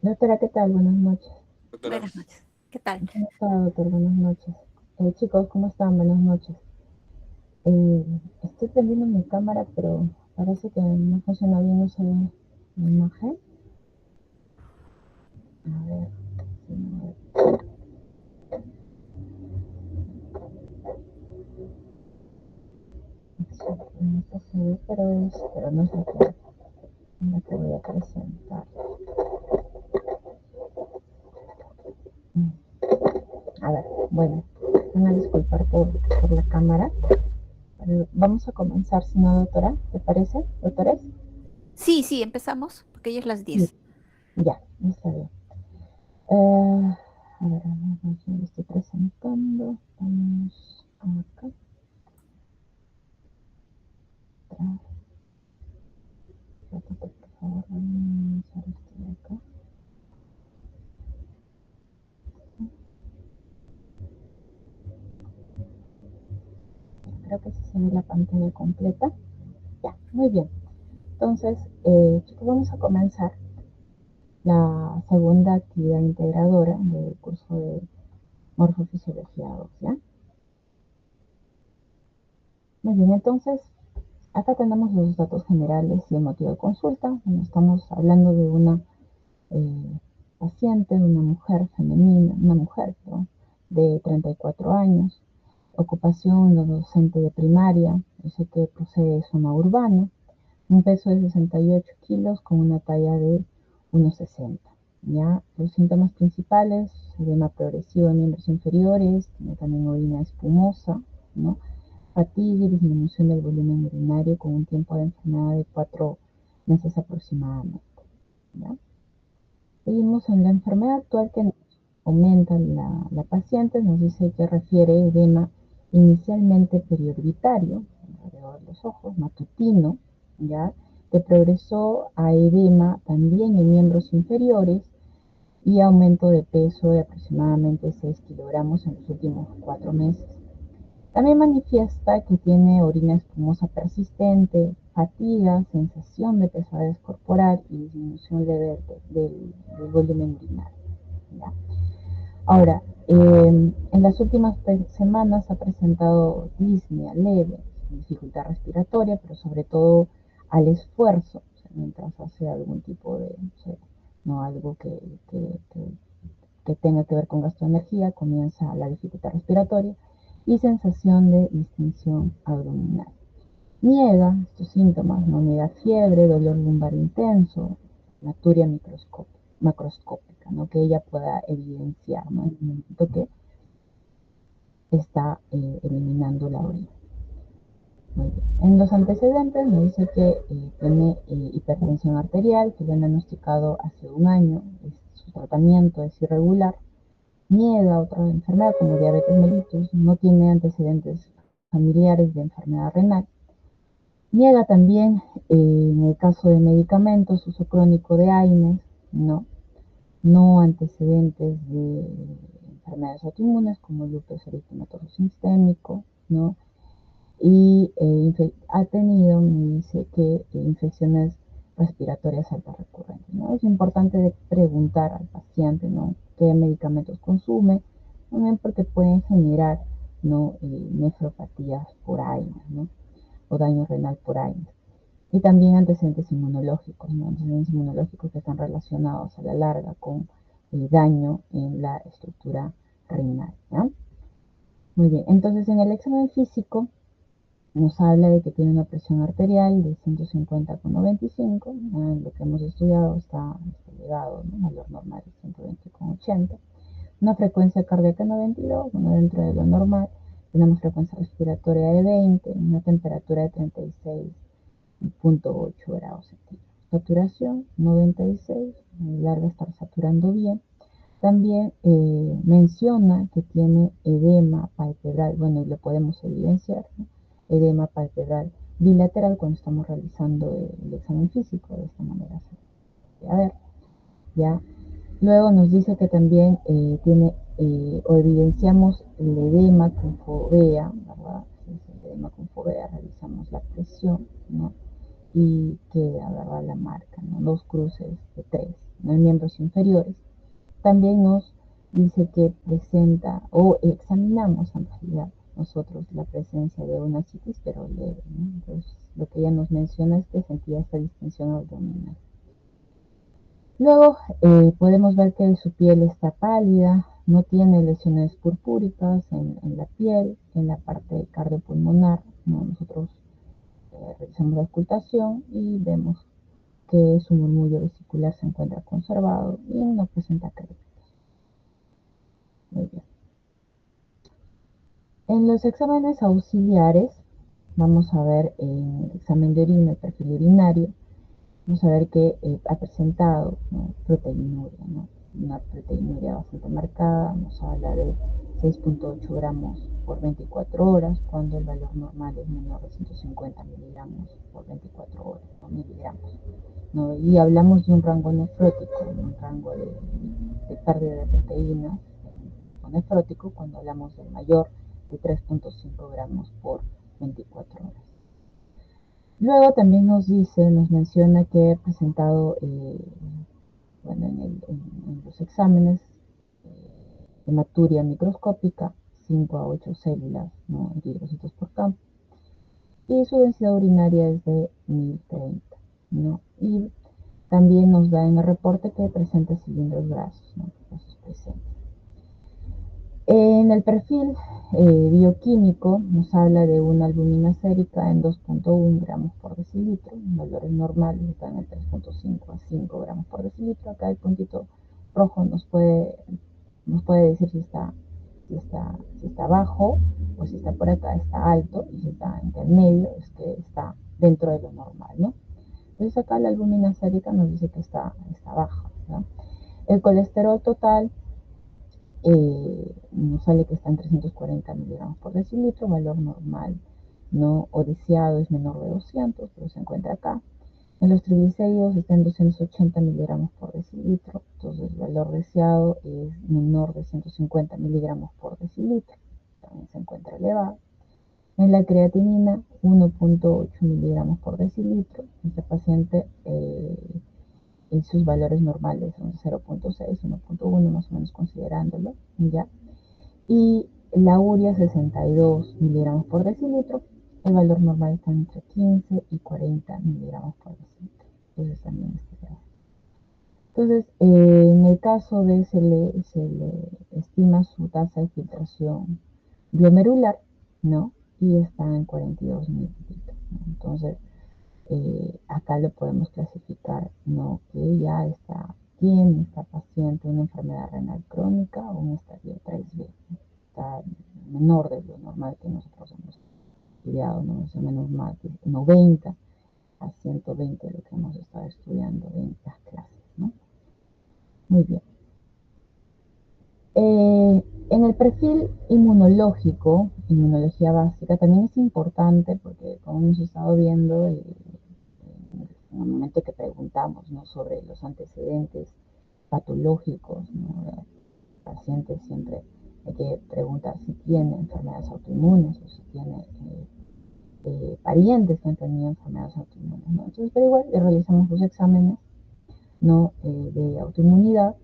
Doctora, ¿qué tal? Buenas noches. Doctora. Buenas noches. ¿Qué tal? ¿Cómo está, doctor? Buenas noches. Chicos, ¿cómo están? Buenas noches. Estoy prendiendo mi cámara, pero parece que no funciona bien, no se ve la imagen. A ver, si no, no se ve, pero no sé qué, la que voy a presentar. Mm, A ver, bueno, van a disculpar por la cámara. Vamos a comenzar, si no, doctora, ¿te parece? ¿Doctores? Sí, sí, empezamos, porque ya es las Sí, 10. ya, está bien. A ver, yo lo estoy presentando. Vamos acá. Atrás. Ratito, por favor. Vamos a ver esto de acá. Creo que sí se ve la pantalla completa. Ya, muy bien. Entonces, chicos, vamos a comenzar la segunda actividad integradora del curso de Morfofisiología 2, ¿ya? Muy bien, entonces, acá tenemos los datos generales y el motivo de consulta. Bueno, estamos hablando de una paciente, una mujer femenina, una mujer, ¿no?, de 34 años, ocupación no docente de primaria, dice que posee zona urbana, un peso de 68 kilos con una talla de 1,60. ¿Ya? Los síntomas principales: edema progresivo de miembros inferiores, tiene también orina espumosa, ¿no?, fatiga y disminución del volumen urinario con un tiempo de enfermedad de 4 meses aproximadamente. ¿Ya? Seguimos en la enfermedad actual que nos comenta la paciente, nos dice que refiere edema inicialmente periorbitario, alrededor de los ojos, matutino, ¿ya?, que progresó a edema también en miembros inferiores y aumento de peso de aproximadamente 6 kilogramos en los últimos 4 meses. También manifiesta que tiene orina espumosa persistente, fatiga, sensación de pesadez corporal y disminución leve del volumen urinario. ¿Ya? Ahora, en las últimas 3 semanas ha presentado disnea leve, dificultad respiratoria, pero sobre todo al esfuerzo, o sea, mientras hace algún tipo de, o sea, no algo que tenga que ver con gasto de energía, comienza la dificultad respiratoria y sensación de distensión abdominal. Niega estos síntomas, no niega fiebre, dolor lumbar intenso, laturia macroscópica, ¿no?, que ella pueda evidenciar, ¿no?, en el momento que está eliminando la orina. Muy bien. En los antecedentes me dice que tiene hipertensión arterial, que le han diagnosticado hace un año, su tratamiento es irregular, niega otra enfermedad como diabetes mellitus, no tiene antecedentes familiares de enfermedad renal. Niega también, en el caso de medicamentos, uso crónico de AINES, no antecedentes de enfermedades autoinmunes como lupus eritematoso sistémico, ¿no? Y ha tenido, me dice que infecciones respiratorias altas recurrentes, ¿no? Es importante preguntar al paciente, ¿no?, qué medicamentos consume, también porque pueden generar, ¿no?, nefropatías por AINES, ¿no?, o daño renal por AINES. Y también antecedentes inmunológicos, ¿no?, antecedentes inmunológicos que están relacionados a la larga con el daño en la estructura renal, ¿ya? Muy bien, entonces en el examen físico nos habla de que tiene una presión arterial de 150/95, lo que hemos estudiado está elevado, ¿no?, valor normal de 120/80, una frecuencia cardíaca 92, bueno, dentro de lo normal, tenemos frecuencia respiratoria de 20, una temperatura de 36,8 grados centígrados. Saturación 96, larga estar saturando bien. También menciona que tiene edema palpebral, bueno, y lo podemos evidenciar, ¿no?, edema palpebral bilateral cuando estamos realizando el examen físico, de esta manera se puede ver, ¿ya? Luego nos dice que también tiene o evidenciamos el edema con fovea, ¿verdad? El edema con fovea, realizamos la presión, ¿no?, y queda, ¿verdad?, la marca, ¿no?, 2 cruces de 3, en miembros inferiores, también nos dice que presenta o examinamos en realidad nosotros la presencia de una citis pero leve, ¿no? Entonces, lo que ella nos menciona es que sentía esta distensión abdominal. Luego podemos ver que su piel está pálida, no tiene lesiones purpúricas en la piel, en la parte cardiopulmonar, ¿no? Nosotros realizamos la auscultación y vemos que su murmullo vesicular se encuentra conservado y no presenta crépitos. Muy bien. En los exámenes auxiliares, vamos a ver en el examen de orina, el perfil urinario, vamos a ver que ha presentado, ¿no?, proteinuria, ¿no? Una proteinuria bastante marcada, nos habla de 6.8 gramos por 24 horas, cuando el valor normal es menor de 150 miligramos por 24 horas, o miligramos, ¿no? Y hablamos de un rango nefrótico, un rango de pérdida de proteínas nefrótico cuando hablamos del mayor de 3.5 gramos por 24 horas. Luego también nos menciona que ha presentado, bueno, en los exámenes, hematuria microscópica, 5 a 8 células, ¿no?, antigrositos por campo, y su densidad urinaria es de 1030, ¿no? Y también nos da en el reporte que presenta cilindros grasos, ¿no?, grasos presentes. En el perfil bioquímico nos habla de una albúmina sérica en 2.1 gramos por decilitro, valores normales están en 3.5 a 5 gramos por decilitro. Acá el puntito rojo nos puede decir si está bajo, o si está por acá está alto, y si está intermedio es que está dentro de lo normal, ¿no? Entonces acá la albúmina sérica nos dice que está baja, ¿no? El colesterol total nos sale que está en 340 miligramos por decilitro, valor normal, ¿no?, o deseado es menor de 200, pero se encuentra acá. En los triglicéridos está en 280 miligramos por decilitro, entonces el valor deseado es menor de 150 miligramos por decilitro, también se encuentra elevado. En la creatinina, 1.8 miligramos por decilitro. Este paciente en sus valores normales son 0.6, 1.1 más o menos considerándolo, ¿ya? Y la urea 62 miligramos por decilitro, el valor normal está entre 15 y 40 miligramos por decilitro, entonces también está grave. Entonces, en el caso de se le estima su tasa de filtración glomerular, ¿no?, y está en 42 mililitros, ¿no? Entonces, acá lo podemos clasificar, ¿no?, que ya tiene esta paciente una enfermedad renal crónica o un estadio 3B, ¿no? Está menor de lo normal que nosotros hemos estudiado, ¿no? Es menos más de 90 a 120 lo que hemos estado estudiando en las clases, ¿no? Muy bien. En el perfil inmunológico, inmunología básica, también es importante porque, como hemos estado viendo, en el momento que preguntamos, ¿no?, sobre los antecedentes patológicos, ¿no?, pacientes siempre hay que preguntar si tiene enfermedades autoinmunes o si tiene parientes que han tenido enfermedades autoinmunes, ¿no? Entonces, pero igual le realizamos los exámenes, ¿no?, de autoinmunidad,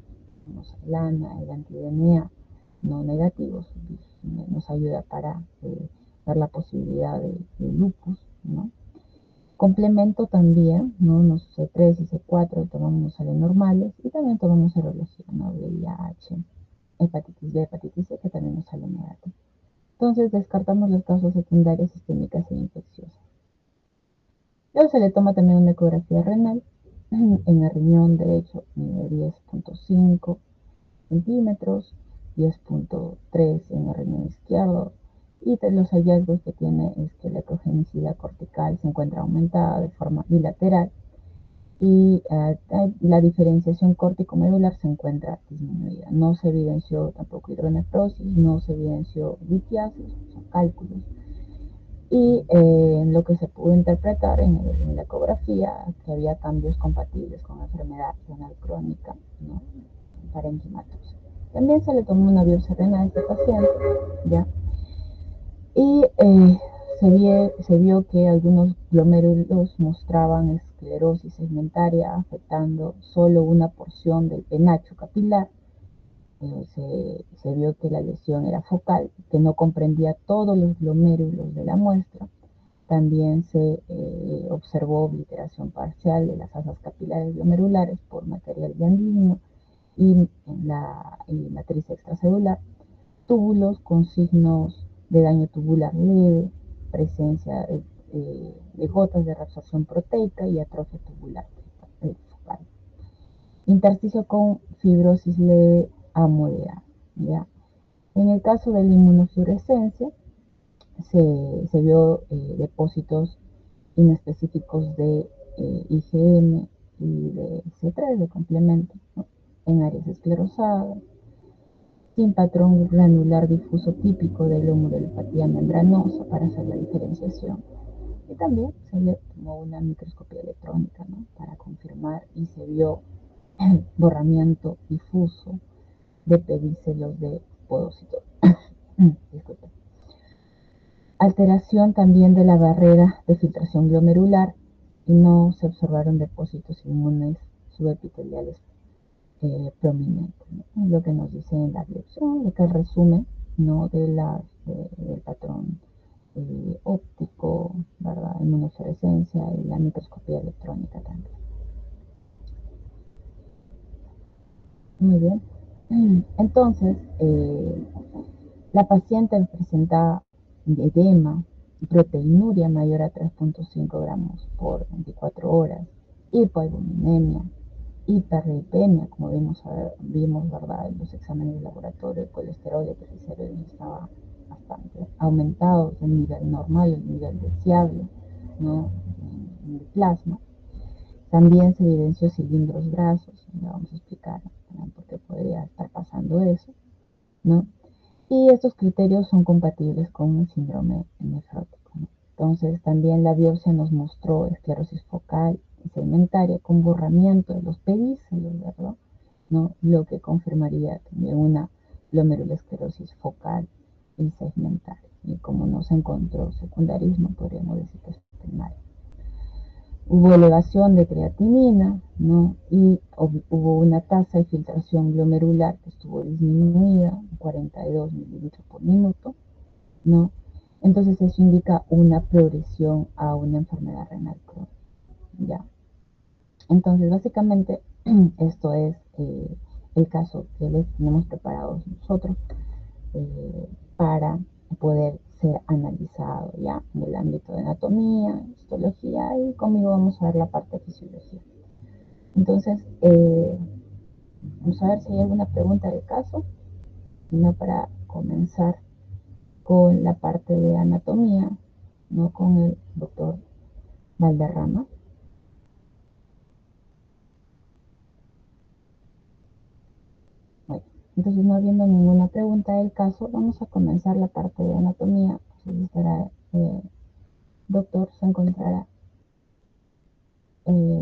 tenemos el ANA, el anti-DNA, no negativos, nos ayuda para ver la posibilidad de lupus, ¿no? Complemento también, ¿no?, los C3 y C4 tomamos, nos salen normales, y también tomamos serología, ¿no?, de VIH, hepatitis B, hepatitis C, que también nos sale negativo. Entonces descartamos las causas secundarias sistémicas e infecciosas. Luego se le toma también una ecografía renal en el riñón derecho, mide 10.5 centímetros, 10.3 en el riñón izquierdo, y los hallazgos que tiene es que la ecogenicidad cortical se encuentra aumentada de forma bilateral y la diferenciación córtico-medular se encuentra disminuida. No se evidenció tampoco hidronefrosis, no se evidenció litiasis, o sea, cálculos. Y lo que se pudo interpretar en la ecografía, que había cambios compatibles con la enfermedad renal crónica, ¿no?, parenquimatosa. También se le tomó una biopsia renal a este paciente, ¿ya? Y se vio que algunos glomérulos mostraban esclerosis segmentaria afectando solo una porción del penacho capilar. Se vio que la lesión era focal, que no comprendía todos los glomérulos de la muestra. También se observó obliteración parcial de las asas capilares glomerulares por material ganglino y en la matriz extracelular, túbulos con signos de daño tubular leve, presencia de gotas de reabsorción proteica y atrofia tubular focal. Intersticio con fibrosis leve a moderada. ¿Ya? En el caso de la inmunofluorescencia, se vio depósitos inespecíficos de IgM y de C3 de complemento, ¿no? En áreas esclerosadas, sin patrón granular difuso típico de glomerulopatía membranosa para hacer la diferenciación. Y también se le tomó una microscopía electrónica, ¿no? Para confirmar, y se vio borramiento difuso de pedicelos de podocitos. Disculpe. Alteración también de la barrera de filtración glomerular y no se observaron depósitos inmunes subepiteliales prominentes, ¿no? Lo que nos dice en la biopsia, lo que es el resumen, ¿no? Del patrón óptico, ¿verdad? Inmunofluorescencia y la microscopía electrónica también. Muy bien. Entonces, la paciente presenta edema y proteinuria mayor a 3.5 gramos por 24 horas, hipoalbuminemia, hiperlipemia, como vimos, ¿verdad? En los exámenes de laboratorio, el colesterol y el triglicéridos estaba bastante aumentado, el nivel normal, el nivel deseable, ¿no? En el plasma. También se evidenció cilindros grasos, ya vamos a explicar, ¿no? Por qué podría estar pasando eso, ¿no? Y estos criterios son compatibles con el síndrome nefrótico, ¿no? Entonces, también la biopsia nos mostró esclerosis focal y segmentaria con borramiento de los pedícelos, ¿verdad? ¿No? Lo que confirmaría también una glomerulosclerosis focal y segmentaria. Y como no se encontró secundarismo, podríamos decir que es primaria. Hubo elevación de creatinina, ¿no? Y hubo una tasa de filtración glomerular que estuvo disminuida, 42 mililitros por minuto, ¿no? Entonces eso indica una progresión a una enfermedad renal crónica, ¿ya? Entonces básicamente esto es el caso que les tenemos preparados nosotros para poder ser analizado ya en el ámbito de anatomía, histología, y conmigo vamos a ver la parte de fisiología. Entonces, vamos a ver si hay alguna pregunta del caso, no, para comenzar con la parte de anatomía, no, con el doctor Valderrama. Bueno, entonces, no habiendo ninguna pregunta del caso, vamos a comenzar la parte de anatomía. Entonces, estará, doctor, se encontrará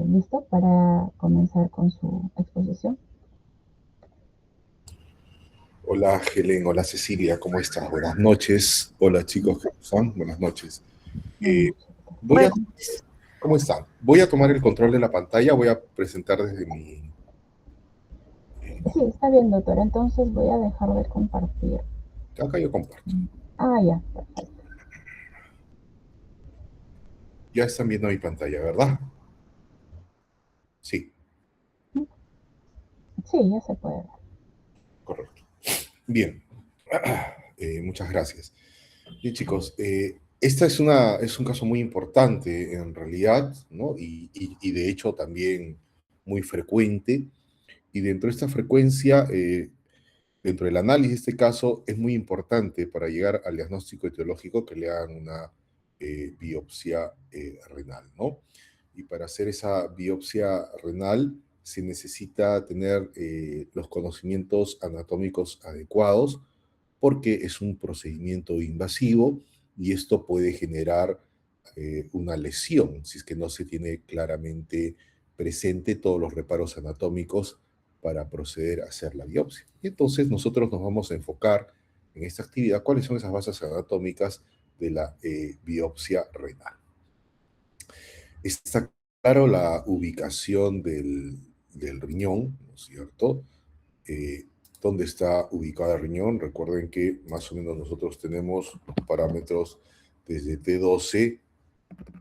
listo para comenzar con su exposición. Hola Helen, hola Cecilia, ¿cómo estás? Buenas noches. Hola chicos, ¿cómo están? Buenas noches. Bueno, ¿Cómo están? Voy a tomar el control de la pantalla, voy a presentar desde mi... Sí, está bien, doctor. Entonces voy a dejar de compartir. Acá yo comparto. Ah, ya, perfecto. Ya están viendo mi pantalla, ¿verdad? Sí, Sí, ya se puede ver. correcto. Bien, muchas gracias. Bien chicos, esta es un caso muy importante en realidad, ¿no? Y de hecho también muy frecuente. Y dentro de esta frecuencia, dentro del análisis de este caso, es muy importante para llegar al diagnóstico etiológico que le hagan una biopsia renal, ¿no? Y para hacer esa biopsia renal se necesita tener los conocimientos anatómicos adecuados porque es un procedimiento invasivo y esto puede generar una lesión si es que no se tiene claramente presente todos los reparos anatómicos para proceder a hacer la biopsia. Y entonces nosotros nos vamos a enfocar en esta actividad cuáles son esas bases anatómicas de la biopsia renal. Está claro la ubicación del riñón, ¿no es cierto? ¿Dónde está ubicado el riñón? Recuerden que más o menos nosotros tenemos parámetros desde T12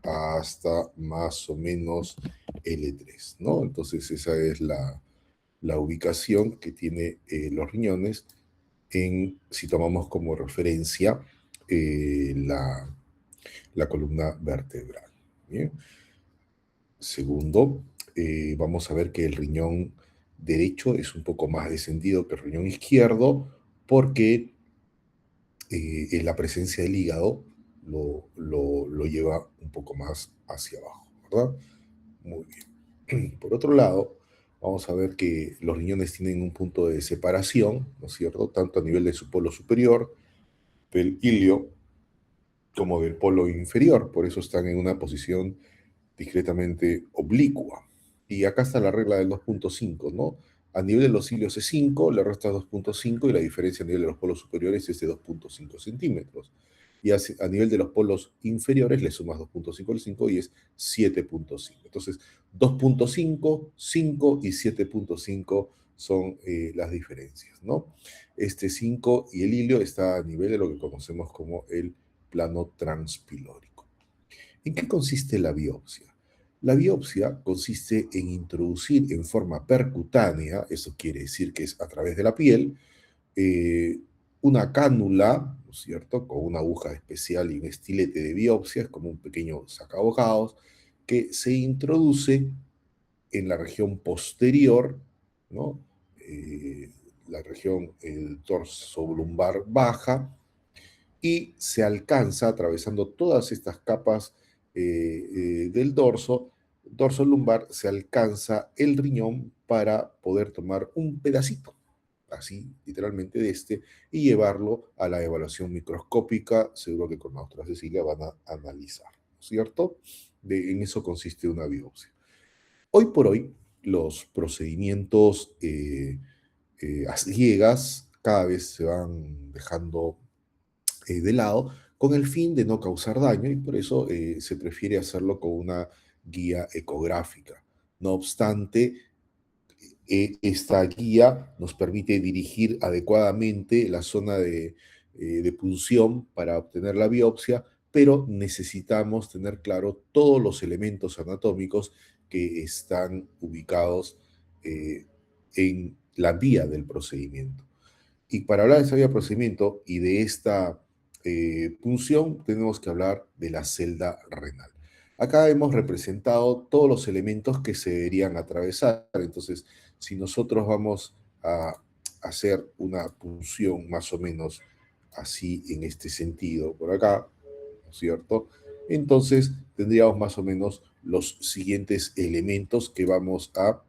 hasta más o menos L3, ¿no? Entonces esa es la ubicación que tiene los riñones si tomamos como referencia la columna vertebral. ¿Bien? Segundo, vamos a ver que el riñón derecho es un poco más descendido que el riñón izquierdo porque la presencia del hígado lo lleva un poco más hacia abajo, ¿verdad? Muy bien. Por otro lado, vamos a ver que los riñones tienen un punto de separación, ¿no es cierto? Tanto a nivel de su polo superior, del ilio, como del polo inferior. Por eso están en una posición discretamente oblicua. Y acá está la regla del 2.5, ¿no? A nivel de los cilios es 5, le restas 2.5 y la diferencia a nivel de los polos superiores es de 2.5 centímetros. Y a nivel de los polos inferiores le sumas 2.5 al 5 y es 7.5. Entonces, 2.5, 5 y 7.5 son las diferencias, ¿no? Este 5 y el ilio está a nivel de lo que conocemos como el plano transpilórico. ¿En qué consiste la biopsia? La biopsia consiste en introducir en forma percutánea, eso quiere decir que es a través de la piel, una cánula, ¿no es cierto?, con una aguja especial y un estilete de biopsia, es como un pequeño sacabocados, que se introduce en la región posterior, ¿no? La región el torso lumbar baja, y se alcanza atravesando todas estas capas del dorso lumbar, se alcanza el riñón para poder tomar un pedacito, así literalmente de este, y llevarlo a la evaluación microscópica, seguro que con la doctora Cecilia van a analizar, ¿cierto? En eso consiste una biopsia. Hoy por hoy, los procedimientos a ciegas cada vez se van dejando de lado con el fin de no causar daño y por eso se prefiere hacerlo con una guía ecográfica. No obstante, esta guía nos permite dirigir adecuadamente la zona de punción para obtener la biopsia, pero necesitamos tener claro todos los elementos anatómicos que están ubicados en la vía del procedimiento. Y para hablar de esa vía de procedimiento y de esta punción, tenemos que hablar de la celda renal. Acá hemos representado todos los elementos que se deberían atravesar. Entonces, si nosotros vamos a hacer una punción más o menos así en este sentido, por acá, ¿no es cierto? Entonces, tendríamos más o menos los siguientes elementos que vamos a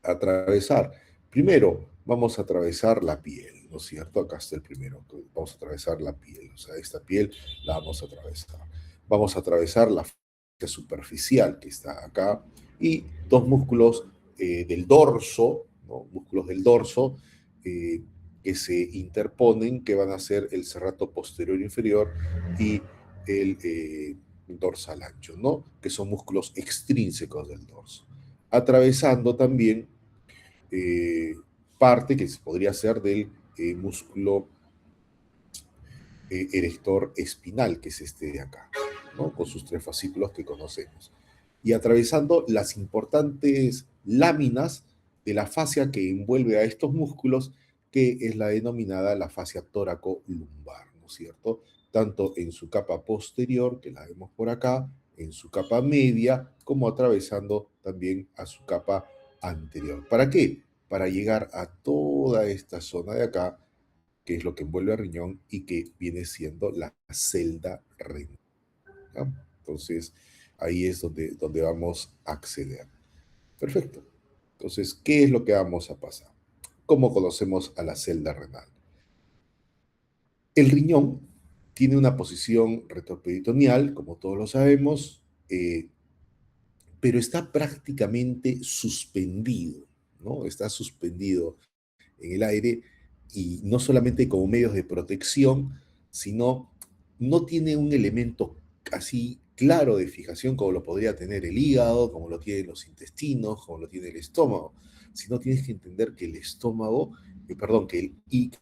atravesar. Primero, vamos a atravesar la piel, ¿no es cierto? Acá está el primero. Vamos a atravesar la piel, o sea, esta piel la vamos a atravesar. Vamos a atravesar la fascia superficial que está acá y dos músculos del dorso, ¿no? Músculos del dorso que se interponen, que van a ser el serrato posterior inferior y el dorsal ancho, ¿no? Que son músculos extrínsecos del dorso. Atravesando también eh, parte que podría ser del músculo erector espinal, que es este de acá, ¿no? Con sus tres fascículos que conocemos. Y atravesando las importantes láminas de la fascia que envuelve a estos músculos, que es la denominada la fascia tóraco-lumbar, ¿no es cierto? Tanto en su capa posterior, que la vemos por acá, en su capa media, como atravesando también a su capa anterior. ¿Para qué? Para llegar a toda esta zona de acá, que es lo que envuelve al riñón y que viene siendo la celda renal, ¿no? Entonces, ahí es donde vamos a acceder. Perfecto. Entonces, ¿qué es lo que vamos a pasar? ¿Cómo conocemos a la celda renal? El riñón tiene una posición retroperitoneal, como todos lo sabemos, pero está prácticamente suspendido, ¿no? Está suspendido en el aire y no solamente como medios de protección, sino no tiene un elemento así claro de fijación como lo podría tener el hígado, como lo tienen los intestinos, como lo tiene el estómago, sino tienes que entender que el estómago, perdón, que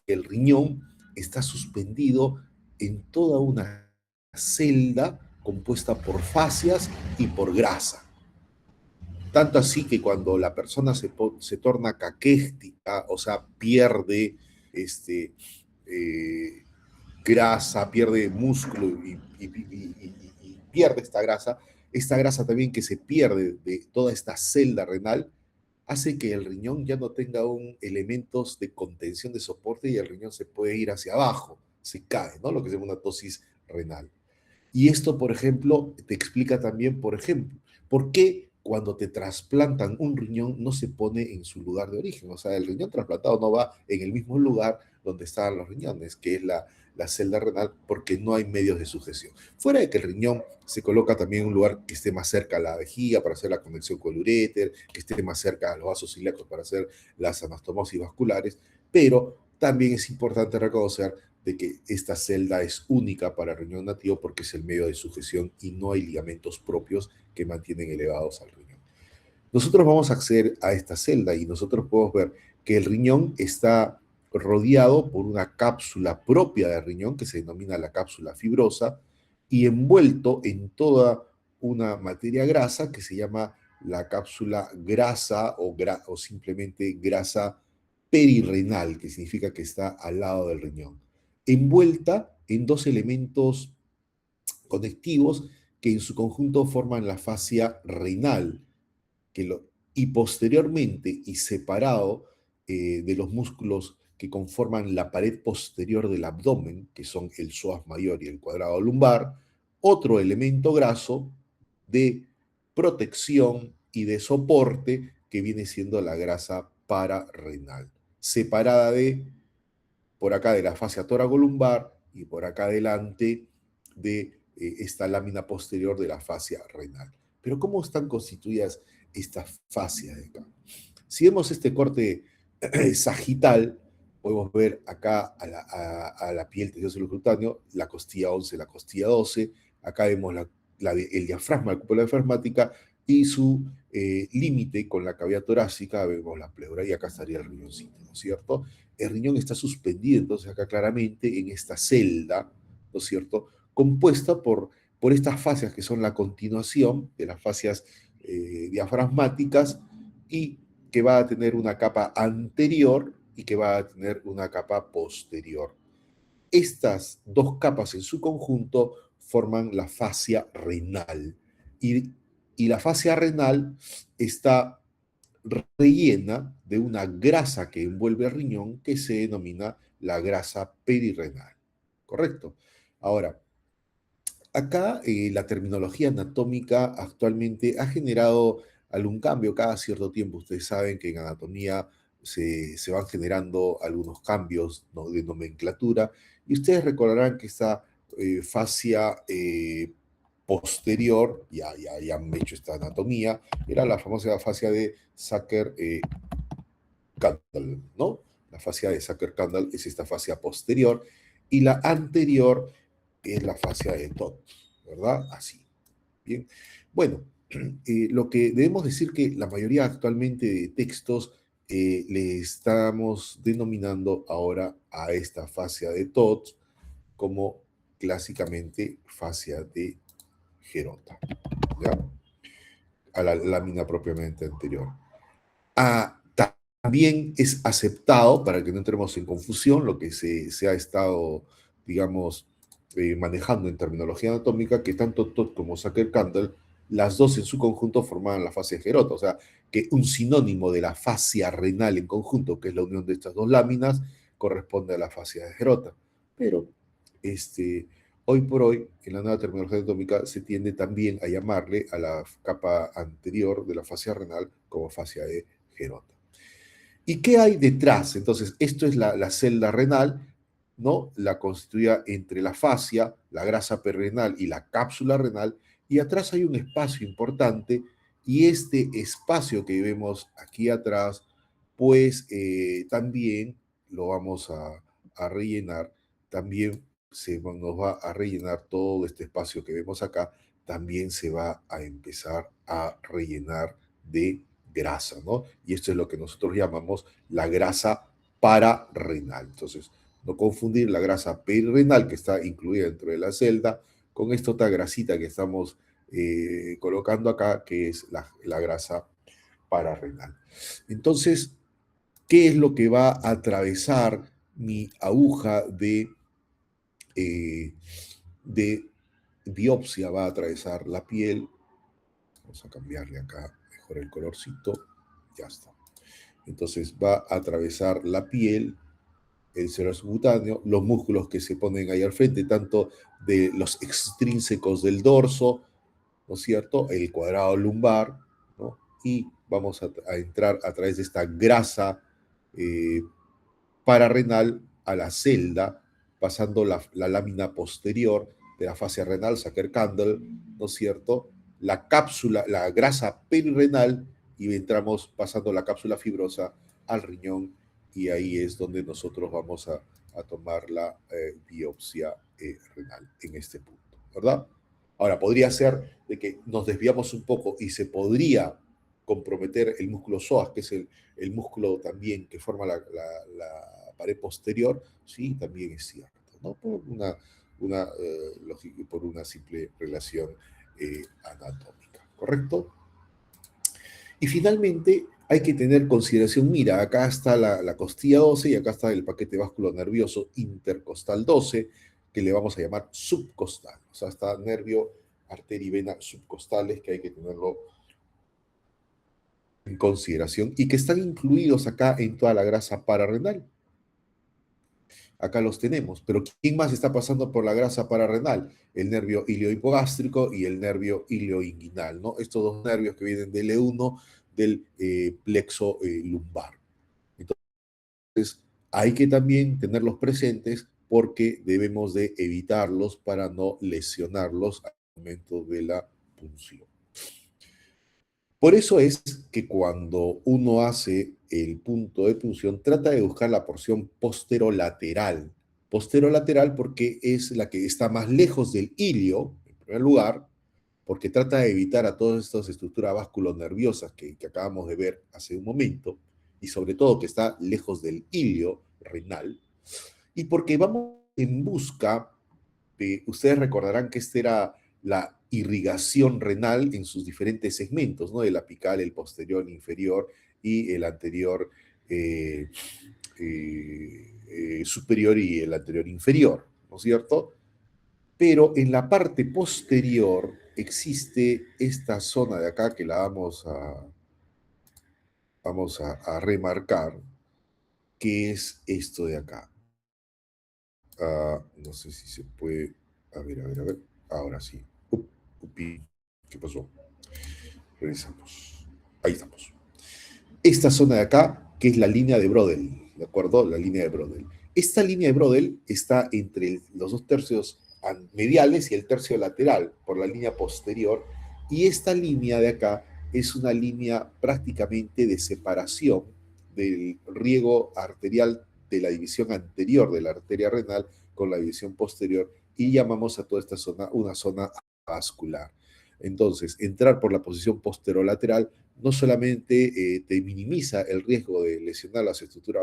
el riñón está suspendido en toda una celda compuesta por fascias y por grasa. Tanto así que cuando la persona se torna caquéstica, o sea, pierde eh, grasa, pierde músculo y pierde esta grasa también que se pierde de toda esta celda renal, hace que el riñón ya no tenga elementos de contención de soporte y el riñón se puede ir hacia abajo, se cae, ¿no? Lo que se llama una tosis renal. Y esto, por ejemplo, te explica también, por ejemplo, por qué cuando te trasplantan un riñón no se pone en su lugar de origen. O sea, el riñón trasplantado no va en el mismo lugar donde estaban los riñones, que es la celda renal, porque no hay medios de sujeción. Fuera de que el riñón se coloca también en un lugar que esté más cerca a la vejiga para hacer la conexión con el uréter, que esté más cerca a los vasos ilíacos para hacer las anastomosis vasculares, pero también es importante reconocer de que esta celda es única para el riñón nativo porque es el medio de sujeción y no hay ligamentos propios que mantienen elevados al riñón. Nosotros vamos a acceder a esta celda y nosotros podemos ver que el riñón está rodeado por una cápsula propia del riñón que se denomina la cápsula fibrosa y envuelto en toda una materia grasa que se llama la cápsula grasa o simplemente grasa perirrenal, que significa que está al lado del riñón, envuelta en dos elementos conectivos que en su conjunto forman la fascia renal, y posteriormente y separado de los músculos que conforman la pared posterior del abdomen, que son el psoas mayor y el cuadrado lumbar, otro elemento graso de protección y de soporte que viene siendo la grasa pararrenal, separada por acá de la fascia tóraco-lumbar y por acá adelante de esta lámina posterior de la fascia renal. Pero ¿cómo están constituidas estas fascias de acá? Si vemos este corte sagital, podemos ver acá a la piel tejido cutáneo, la costilla 11, la costilla 12, acá vemos el diafragma, la cúpula diafragmática, y su límite con la cavidad torácica, vemos la pleura, y acá estaría el riñoncito, ¿no es cierto? El riñón está suspendido, entonces acá claramente en esta celda, ¿no es cierto?, compuesta por estas fascias que son la continuación de las fascias diafragmáticas y que va a tener una capa anterior y que va a tener una capa posterior. Estas dos capas en su conjunto forman la fascia renal y la fascia renal está rellena de una grasa que envuelve el riñón que se denomina la grasa perirrenal. ¿Correcto? Ahora, acá la terminología anatómica actualmente ha generado algún cambio cada cierto tiempo. Ustedes saben que en anatomía se van generando algunos cambios, ¿no?, de nomenclatura, y ustedes recordarán que esta fascia posterior, ya han hecho esta anatomía, era la famosa fascia de Sacker-Kandel, ¿no? La fascia de Sacker-Kandel es esta fascia posterior, y la anterior es la fascia de Todd, ¿verdad? Así. Bien. Bueno, lo que debemos decir que la mayoría actualmente de textos le estamos denominando ahora a esta fascia de Todd como clásicamente fascia de Gerota, ¿ya? A la lámina propiamente anterior. Ah, también es aceptado, para que no entremos en confusión, lo que se ha estado, digamos, manejando en terminología anatómica, que tanto Todd como Sacker-Kandel, las dos en su conjunto formaban la fascia de Gerota, o sea, que un sinónimo de la fascia renal en conjunto, que es la unión de estas dos láminas, corresponde a la fascia de Gerota. Pero, hoy por hoy, en la nueva terminología anatómica, se tiende también a llamarle a la capa anterior de la fascia renal como fascia de Gerota. ¿Y qué hay detrás? Entonces, esto es la celda renal, ¿no? La constituida entre la fascia, la grasa perrenal y la cápsula renal, y atrás hay un espacio importante, y este espacio que vemos aquí atrás, pues también lo vamos a rellenar también nos va a rellenar todo este espacio que vemos acá, también se va a empezar a rellenar de grasa, ¿no? Y esto es lo que nosotros llamamos la grasa pararrenal. Entonces, no confundir la grasa perirenal que está incluida dentro de la celda con esta otra grasita que estamos colocando acá, que es la grasa pararrenal. Entonces, ¿qué es lo que va a atravesar mi aguja de biopsia? Va a atravesar la piel. Vamos a cambiarle acá mejor el colorcito. Ya está. Entonces va a atravesar la piel, el suero subcutáneo, los músculos que se ponen ahí al frente, tanto de los extrínsecos del dorso, ¿no es cierto? El cuadrado lumbar, ¿no? Y vamos a entrar a través de esta grasa pararrenal a la celda, pasando la lámina posterior de la fascia renal, Sacher-Candle, ¿no es cierto? La cápsula, la grasa perirenal, y entramos pasando la cápsula fibrosa al riñón, y ahí es donde nosotros vamos a tomar la biopsia renal en este punto, ¿verdad? Ahora, podría ser de que nos desviamos un poco y se podría comprometer el músculo psoas, que es el músculo también que forma la pared posterior, sí, también es cierto, ¿no? Por por una simple relación anatómica, ¿correcto? Y finalmente hay que tener consideración, mira, acá está la costilla 12 y acá está el paquete vasculo nervioso intercostal 12, que le vamos a llamar subcostal. O sea, está nervio, arteria y vena subcostales, que hay que tenerlo en consideración y que están incluidos acá en toda la grasa pararrenal. Acá los tenemos, pero ¿quién más está pasando por la grasa pararrenal? El nervio iliohipogástrico y el nervio ilioinguinal, ¿no? Estos dos nervios que vienen del E1 del plexo lumbar. Entonces, hay que también tenerlos presentes porque debemos de evitarlos para no lesionarlos al momento de la punción. Por eso es que cuando uno hace el punto de punción, trata de buscar la porción posterolateral. Posterolateral porque es la que está más lejos del ilio, en primer lugar, porque trata de evitar a todas estas estructuras vasculonerviosas que acabamos de ver hace un momento, y sobre todo que está lejos del ilio renal, y porque vamos en busca de, ustedes recordarán que esta era la irrigación renal en sus diferentes segmentos, ¿no? El apical, el posterior, el inferior y el anterior superior y el anterior inferior, ¿no es cierto? Pero en la parte posterior existe esta zona de acá que la vamos a remarcar, que es esto de acá. No sé si se puede. A ver. Ahora sí. Upi. ¿Qué pasó? Regresamos. Ahí estamos. Esta zona de acá, que es la línea de Brodel, ¿de acuerdo? La línea de Brodel. Esta línea de Brodel está entre los dos tercios mediales y el tercio lateral, por la línea posterior, y esta línea de acá es una línea prácticamente de separación del riego arterial de la división anterior de la arteria renal con la división posterior, y llamamos a toda esta zona una zona vascular. Entonces, entrar por la posición posterolateral no solamente te minimiza el riesgo de lesionar las estructuras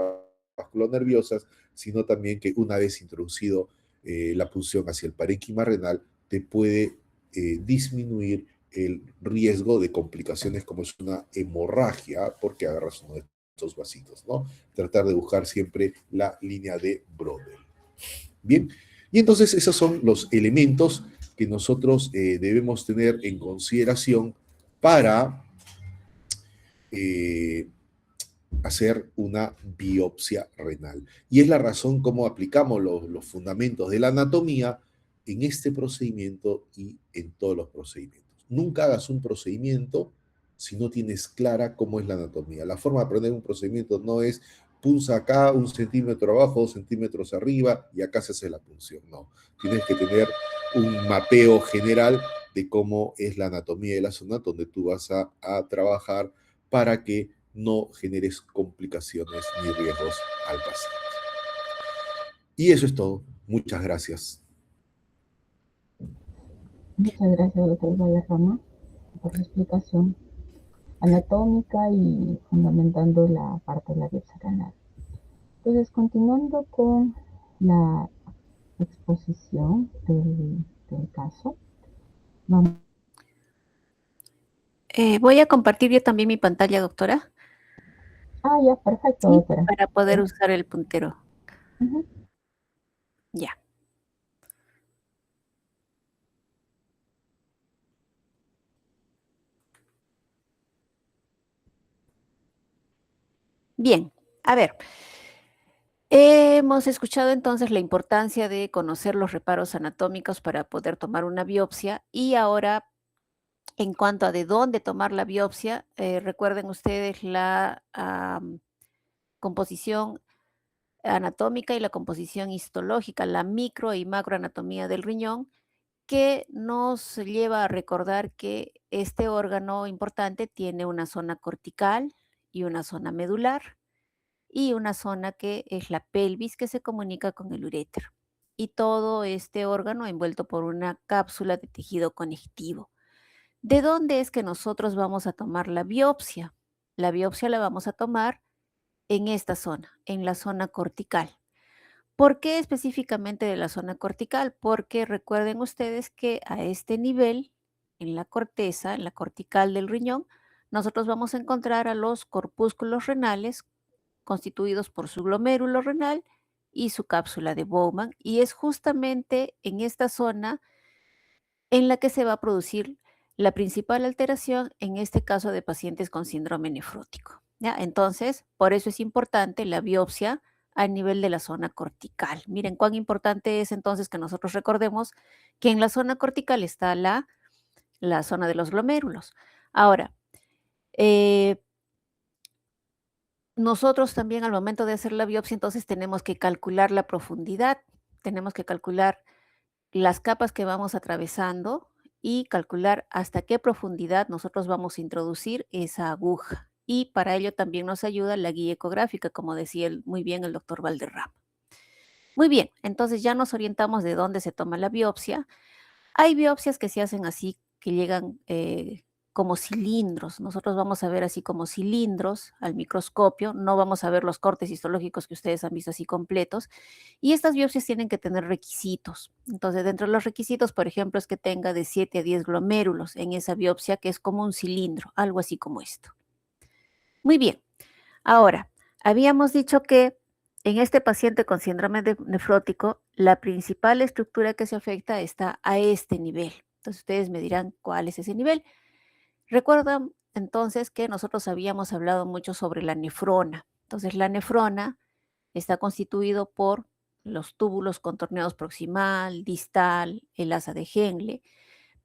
vasculonerviosas, sino también que una vez introducido la punción hacia el parénquima renal, te puede disminuir el riesgo de complicaciones como es una hemorragia, porque agarras uno de estos vasitos, ¿no? Tratar de buscar siempre la línea de Brodel. Bien, y entonces esos son los elementos que nosotros debemos tener en consideración para hacer una biopsia renal. Y es la razón cómo aplicamos los fundamentos de la anatomía en este procedimiento y en todos los procedimientos. Nunca hagas un procedimiento si no tienes clara cómo es la anatomía. La forma de aprender un procedimiento no es punza acá, 1 centímetro abajo, 2 centímetros arriba y acá se hace la punción. No, tienes que tener un mapeo general de cómo es la anatomía de la zona donde tú vas a trabajar para que no generes complicaciones ni riesgos al paciente. Y eso es todo. Muchas gracias. Muchas gracias, doctor Valderrama, por su explicación anatómica y fundamentando la parte de la biopsia renal. Entonces, continuando con la exposición del caso, vamos. Voy a compartir yo también mi pantalla, doctora. Ah, ya, perfecto, ¿Sí? doctora. Para poder usar el puntero. Ya. Bien, a ver. Hemos escuchado entonces la importancia de conocer los reparos anatómicos para poder tomar una biopsia y ahora en cuanto a de dónde tomar la biopsia, recuerden ustedes la composición anatómica y la composición histológica, la micro y macroanatomía del riñón, que nos lleva a recordar que este órgano importante tiene una zona cortical y una zona medular y una zona que es la pelvis que se comunica con el urétero. Y todo este órgano envuelto por una cápsula de tejido conectivo. ¿De dónde es que nosotros vamos a tomar la biopsia? La biopsia la vamos a tomar en esta zona, en la zona cortical. ¿Por qué específicamente de la zona cortical? Porque recuerden ustedes que a este nivel, en la corteza, en la cortical del riñón, nosotros vamos a encontrar a los corpúsculos renales constituidos por su glomérulo renal y su cápsula de Bowman, y es justamente en esta zona en la que se va a producir la principal alteración, en este caso de pacientes con síndrome nefrótico. ¿Ya? Entonces, por eso es importante la biopsia a nivel de la zona cortical. Miren cuán importante es entonces que nosotros recordemos que en la zona cortical está la zona de los glomérulos. Ahora, nosotros también al momento de hacer la biopsia, entonces tenemos que calcular la profundidad, tenemos que calcular las capas que vamos atravesando y calcular hasta qué profundidad nosotros vamos a introducir esa aguja. Y para ello también nos ayuda la guía ecográfica, como decía muy bien el doctor Valderrama. Muy bien, entonces ya nos orientamos de dónde se toma la biopsia. Hay biopsias que se hacen así, que llegan como cilindros. Nosotros vamos a ver así como cilindros al microscopio, no vamos a ver los cortes histológicos que ustedes han visto así completos. Y estas biopsias tienen que tener requisitos. Entonces, dentro de los requisitos, por ejemplo, es que tenga de 7 a 10 glomérulos en esa biopsia, que es como un cilindro, algo así como esto. Muy bien. Ahora, habíamos dicho que en este paciente con síndrome nefrótico, la principal estructura que se afecta está a este nivel. Entonces, ustedes me dirán cuál es ese nivel. Recuerdan entonces que nosotros habíamos hablado mucho sobre la nefrona. Entonces, la nefrona está constituido por los túbulos contorneados proximal, distal, el asa de Henle,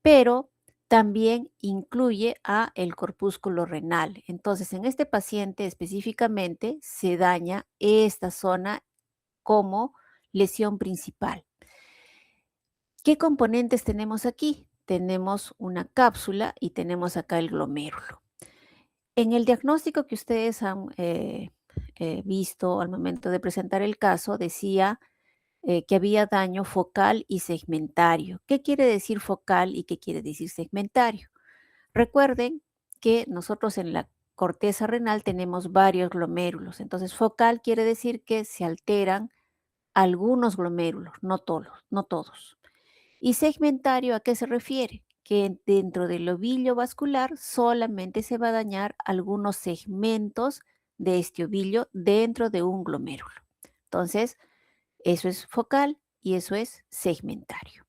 pero también incluye a el corpúsculo renal. Entonces, en este paciente específicamente se daña esta zona como lesión principal. ¿Qué componentes tenemos aquí? Tenemos una cápsula y tenemos acá el glomérulo. En el diagnóstico que ustedes han visto al momento de presentar el caso, decía que había daño focal y segmentario. ¿Qué quiere decir focal y qué quiere decir segmentario? Recuerden que nosotros en la corteza renal tenemos varios glomérulos. Entonces, focal quiere decir que se alteran algunos glomérulos, no todos, no todos. ¿Y segmentario a qué se refiere? Que dentro del ovillo vascular solamente se va a dañar algunos segmentos de este ovillo dentro de un glomérulo. Entonces, eso es focal y eso es segmentario.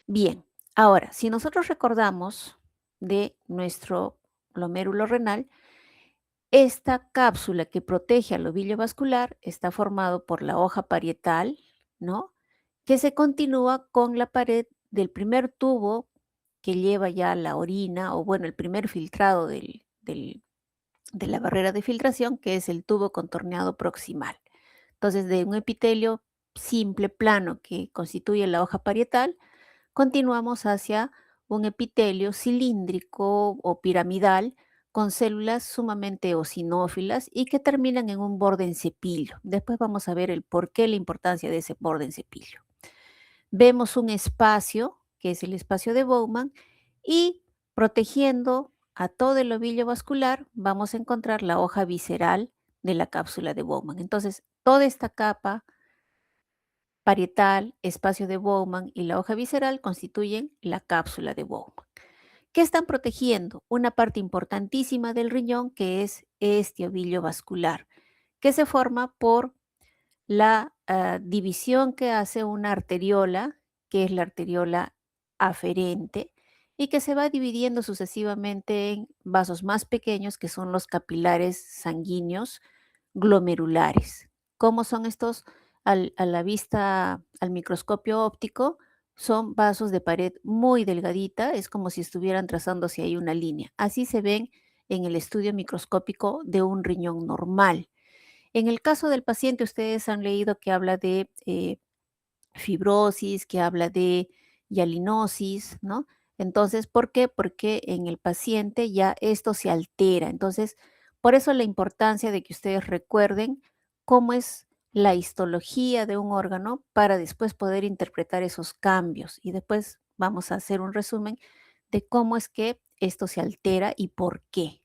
Bien, ahora, si nosotros recordamos de nuestro glomérulo renal, esta cápsula que protege al ovillo vascular está formado por la hoja parietal, ¿no? Que se continúa con la pared del primer tubo que lleva ya la orina, o bueno, el primer filtrado de la barrera de filtración, que es el tubo contorneado proximal. Entonces, de un epitelio simple, plano, que constituye la hoja parietal, continuamos hacia un epitelio cilíndrico o piramidal con células sumamente eosinófilas y que terminan en un borde en cepillo. Después vamos a ver el por qué la importancia de ese borde en cepillo. Vemos un espacio, que es el espacio de Bowman, y protegiendo a todo el ovillo vascular vamos a encontrar la hoja visceral de la cápsula de Bowman. Entonces, toda esta capa parietal, espacio de Bowman y la hoja visceral constituyen la cápsula de Bowman. ¿Qué están protegiendo? Una parte importantísima del riñón, que es este ovillo vascular, que se forma por la división que hace una arteriola, que es la arteriola aferente, y que se va dividiendo sucesivamente en vasos más pequeños, que son los capilares sanguíneos glomerulares. ¿Cómo son estos a la vista, al microscopio óptico? Son vasos de pared muy delgadita, es como si estuvieran trazándose ahí una línea. Así se ven en el estudio microscópico de un riñón normal. En el caso del paciente, ustedes han leído que habla de fibrosis, que habla de hialinosis, ¿no? Entonces, ¿por qué? Porque en el paciente ya esto se altera. Entonces, por eso la importancia de que ustedes recuerden cómo es la histología de un órgano para después poder interpretar esos cambios. Y después vamos a hacer un resumen de cómo es que esto se altera y por qué.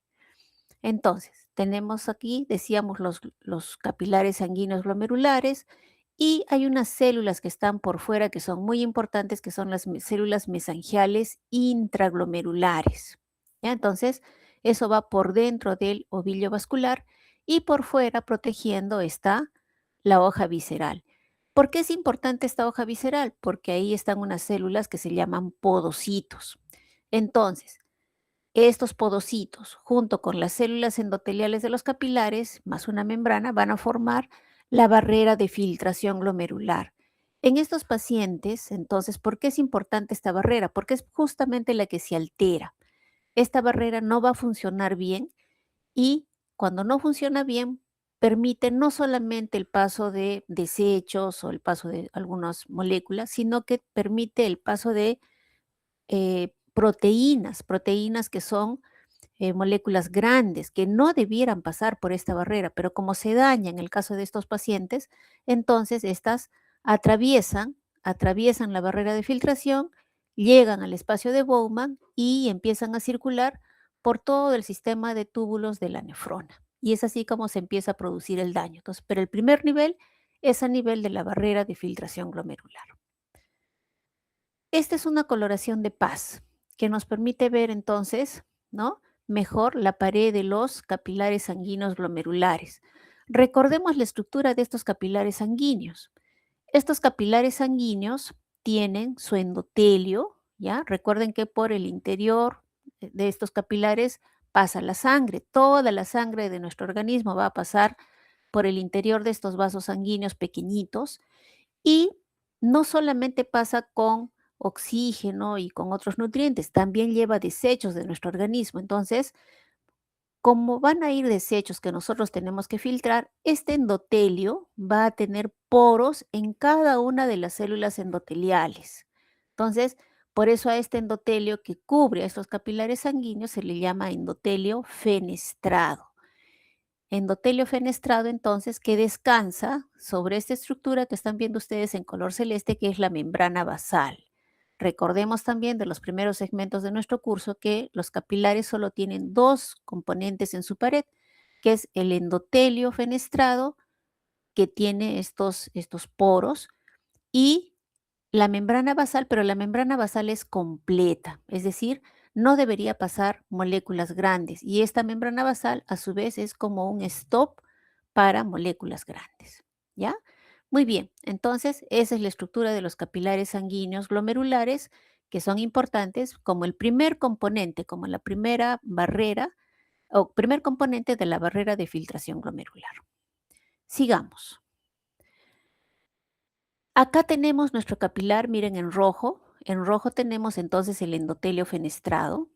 Entonces, tenemos aquí, decíamos, los capilares sanguíneos glomerulares y hay unas células que están por fuera que son muy importantes, que son las células mesangiales intraglomerulares. ¿Ya? Entonces, eso va por dentro del ovillo vascular y por fuera protegiendo está la hoja visceral. ¿Por qué es importante esta hoja visceral? Porque ahí están unas células que se llaman podocitos. Entonces, estos podocitos, junto con las células endoteliales de los capilares, más una membrana, van a formar la barrera de filtración glomerular. En estos pacientes, entonces, ¿por qué es importante esta barrera? Porque es justamente la que se altera. Esta barrera no va a funcionar bien y cuando no funciona bien, permite no solamente el paso de desechos o el paso de algunas moléculas, sino que permite el paso de proteínas que son moléculas grandes que no debieran pasar por esta barrera, pero como se daña en el caso de estos pacientes, entonces estas atraviesan la barrera de filtración, llegan al espacio de Bowman y empiezan a circular por todo el sistema de túbulos de la nefrona. Y es así como se empieza a producir el daño. Entonces, pero el primer nivel es a nivel de la barrera de filtración glomerular. Esta es una coloración de paz que nos permite ver entonces, ¿no? Mejor la pared de los capilares sanguíneos glomerulares. Recordemos la estructura de estos capilares sanguíneos. Estos capilares sanguíneos tienen su endotelio, ¿ya? Recuerden que por el interior de estos capilares pasa la sangre. Toda la sangre de nuestro organismo va a pasar por el interior de estos vasos sanguíneos pequeñitos y no solamente pasa con oxígeno y con otros nutrientes, también lleva desechos de nuestro organismo. Entonces, como van a ir desechos que nosotros tenemos que filtrar, este endotelio va a tener poros en cada una de las células endoteliales. Entonces, por eso a este endotelio que cubre a estos capilares sanguíneos se le llama endotelio fenestrado. Endotelio fenestrado, entonces, que descansa sobre esta estructura que están viendo ustedes en color celeste, que es la membrana basal. Recordemos también de los primeros segmentos de nuestro curso que los capilares solo tienen dos componentes en su pared, que es el endotelio fenestrado, que tiene estos poros, y la membrana basal, pero la membrana basal es completa, es decir, no debería pasar moléculas grandes y esta membrana basal a su vez es como un stop para moléculas grandes, ¿ya? Muy bien, entonces esa es la estructura de los capilares sanguíneos glomerulares que son importantes como el primer componente, como la primera barrera o primer componente de la barrera de filtración glomerular. Sigamos. Acá tenemos nuestro capilar, miren en rojo. En rojo tenemos entonces el endotelio fenestrado.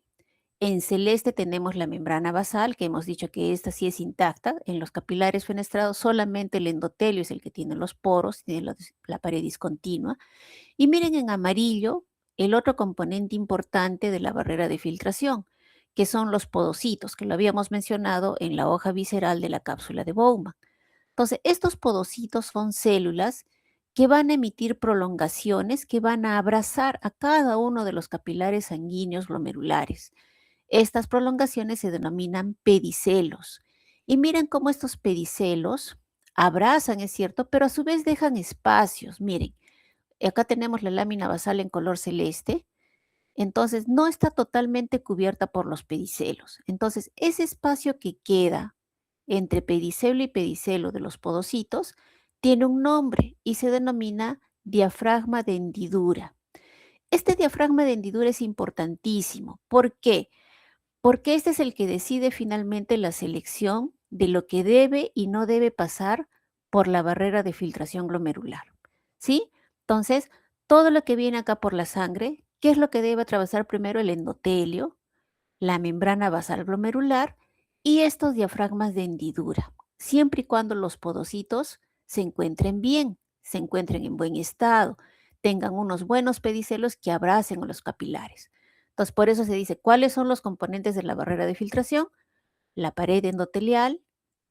En celeste tenemos la membrana basal, que hemos dicho que esta sí es intacta. En los capilares fenestrados solamente el endotelio es el que tiene los poros, tiene la pared discontinua. Y miren en amarillo el otro componente importante de la barrera de filtración, que son los podocitos, que lo habíamos mencionado en la hoja visceral de la cápsula de Bowman. Entonces, estos podocitos son células que van a emitir prolongaciones que van a abrazar a cada uno de los capilares sanguíneos glomerulares. Estas prolongaciones se denominan pedicelos. Y miren cómo estos pedicelos abrazan, es cierto, pero a su vez dejan espacios. Miren, acá tenemos la lámina basal en color celeste. Entonces, no está totalmente cubierta por los pedicelos. Entonces, ese espacio que queda entre pedicelo y pedicelo de los podocitos tiene un nombre y se denomina diafragma de hendidura. Este diafragma de hendidura es importantísimo. ¿Por qué? Porque este es el que decide finalmente la selección de lo que debe y no debe pasar por la barrera de filtración glomerular. ¿Sí? Entonces, todo lo que viene acá por la sangre, ¿qué es lo que debe atravesar primero? El endotelio, la membrana basal glomerular y estos diafragmas de hendidura, siempre y cuando los podocitos se encuentren bien, se encuentren en buen estado, tengan unos buenos pedicelos que abracen a los capilares. Entonces, por eso se dice, ¿cuáles son los componentes de la barrera de filtración? La pared endotelial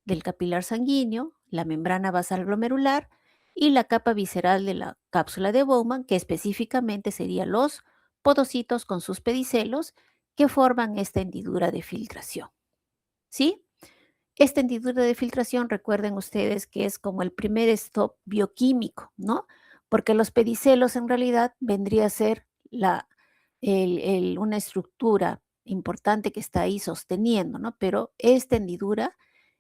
del capilar sanguíneo, la membrana basal glomerular y la capa visceral de la cápsula de Bowman, que específicamente serían los podocitos con sus pedicelos que forman esta hendidura de filtración. ¿Sí? Esta hendidura de filtración, recuerden ustedes que es como el primer stop bioquímico, ¿no? Porque los pedicelos en realidad vendría a ser una estructura importante que está ahí sosteniendo, ¿no? Pero esta hendidura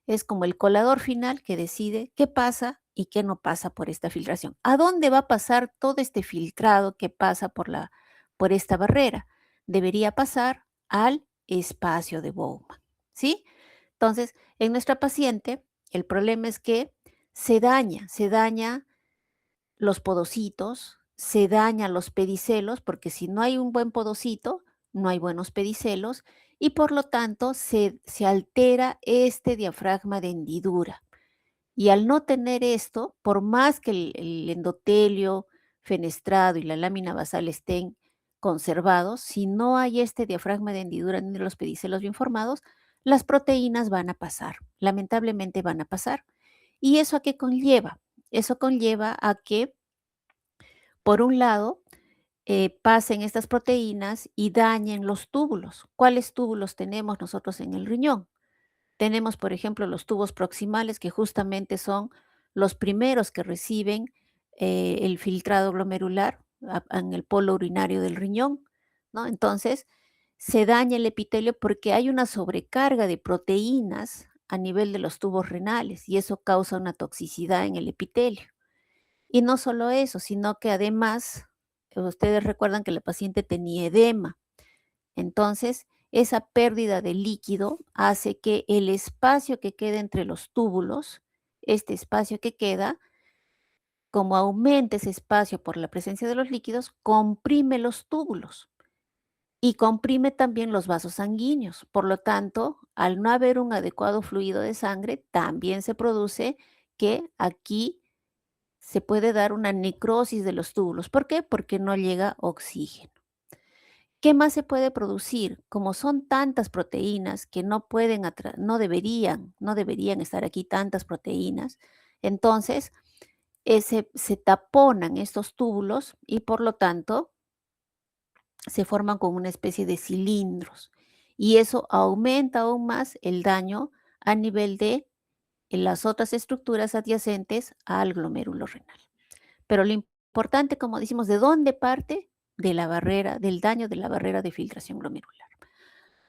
es como el colador final que decide qué pasa y qué no pasa por esta filtración. ¿A dónde va a pasar todo este filtrado que pasa por esta barrera? Debería pasar al espacio de Bowman, ¿sí? Entonces, en nuestra paciente, el problema es que se daña los podocitos, se dañan los pedicelos, porque si no hay un buen podocito, no hay buenos pedicelos, y por lo tanto se altera este diafragma de hendidura. Y al no tener esto, por más que el endotelio fenestrado y la lámina basal estén conservados, si no hay este diafragma de hendidura ni los pedicelos bien formados, las proteínas van a pasar, lamentablemente van a pasar. ¿Y eso a qué conlleva? Eso conlleva a que, por un lado, pasen estas proteínas y dañen los túbulos. ¿Cuáles túbulos tenemos nosotros en el riñón? Tenemos, por ejemplo, los tubos proximales, que justamente son los primeros que reciben el filtrado glomerular en el polo urinario del riñón, ¿no? Entonces, se daña el epitelio porque hay una sobrecarga de proteínas a nivel de los tubos renales y eso causa una toxicidad en el epitelio. Y no solo eso, sino que además, ustedes recuerdan que la paciente tenía edema. Entonces, esa pérdida de líquido hace que el espacio que queda entre los túbulos, este espacio que queda, como aumenta ese espacio por la presencia de los líquidos, comprime los túbulos y comprime también los vasos sanguíneos. Por lo tanto, al no haber un adecuado fluido de sangre, también se produce que aquí se puede dar una necrosis de los túbulos. ¿Por qué? Porque no llega oxígeno. ¿Qué más se puede producir? Como son tantas proteínas que no deberían estar aquí tantas proteínas, entonces se taponan estos túbulos y por lo tanto se forman como una especie de cilindros y eso aumenta aún más el daño a nivel de las otras estructuras adyacentes al glomérulo renal. Pero lo importante, como decimos, ¿de dónde parte? De la barrera, del daño de la barrera de filtración glomerular.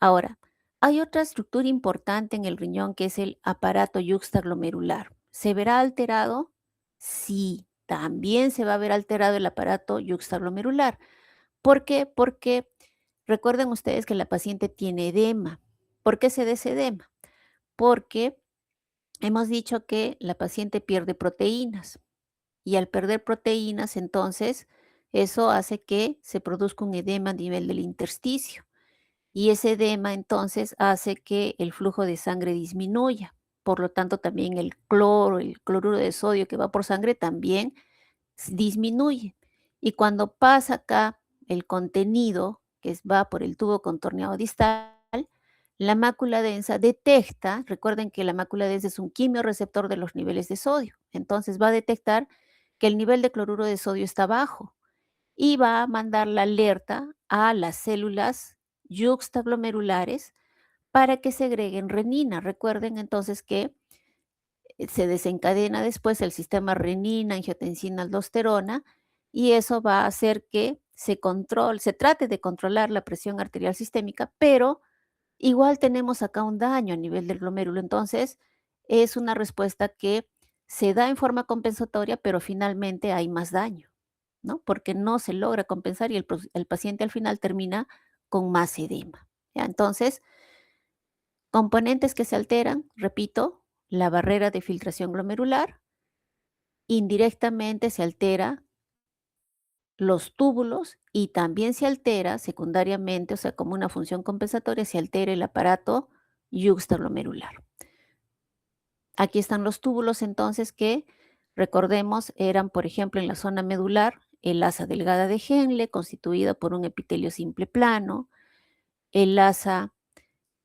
Ahora, hay otra estructura importante en el riñón que es el aparato yuxtaglomerular. ¿Se verá alterado? Sí, también se va a ver alterado el aparato yuxtaglomerular. ¿Por qué? Porque recuerden ustedes que la paciente tiene edema. ¿Por qué se da ese edema? Porque hemos dicho que la paciente pierde proteínas y al perder proteínas, entonces, eso hace que se produzca un edema a nivel del intersticio. Y ese edema entonces hace que el flujo de sangre disminuya. Por lo tanto, también el cloro, el cloruro de sodio que va por sangre también disminuye. Y cuando pasa acá el contenido que va por el tubo contorneado distal, la mácula densa detecta, recuerden que la mácula densa es un quimiorreceptor de los niveles de sodio, entonces va a detectar que el nivel de cloruro de sodio está bajo y va a mandar la alerta a las células yuxtaglomerulares para que segreguen renina. Recuerden entonces que se desencadena después el sistema renina, angiotensina, aldosterona, y eso va a hacer que se trate de controlar la presión arterial sistémica, pero igual tenemos acá un daño a nivel del glomérulo. Entonces, es una respuesta que se da en forma compensatoria, pero finalmente hay más daño, ¿no? Porque no se logra compensar y el paciente al final termina con más edema. ¿Ya? Entonces, componentes que se alteran, repito, la barrera de filtración glomerular, indirectamente se altera los túbulos y también se altera secundariamente, o sea, como una función compensatoria, se altera el aparato yuxtaglomerular. Aquí están los túbulos entonces que, recordemos, eran, por ejemplo, en la zona medular, el asa delgada de Henle, constituida por un epitelio simple plano, el asa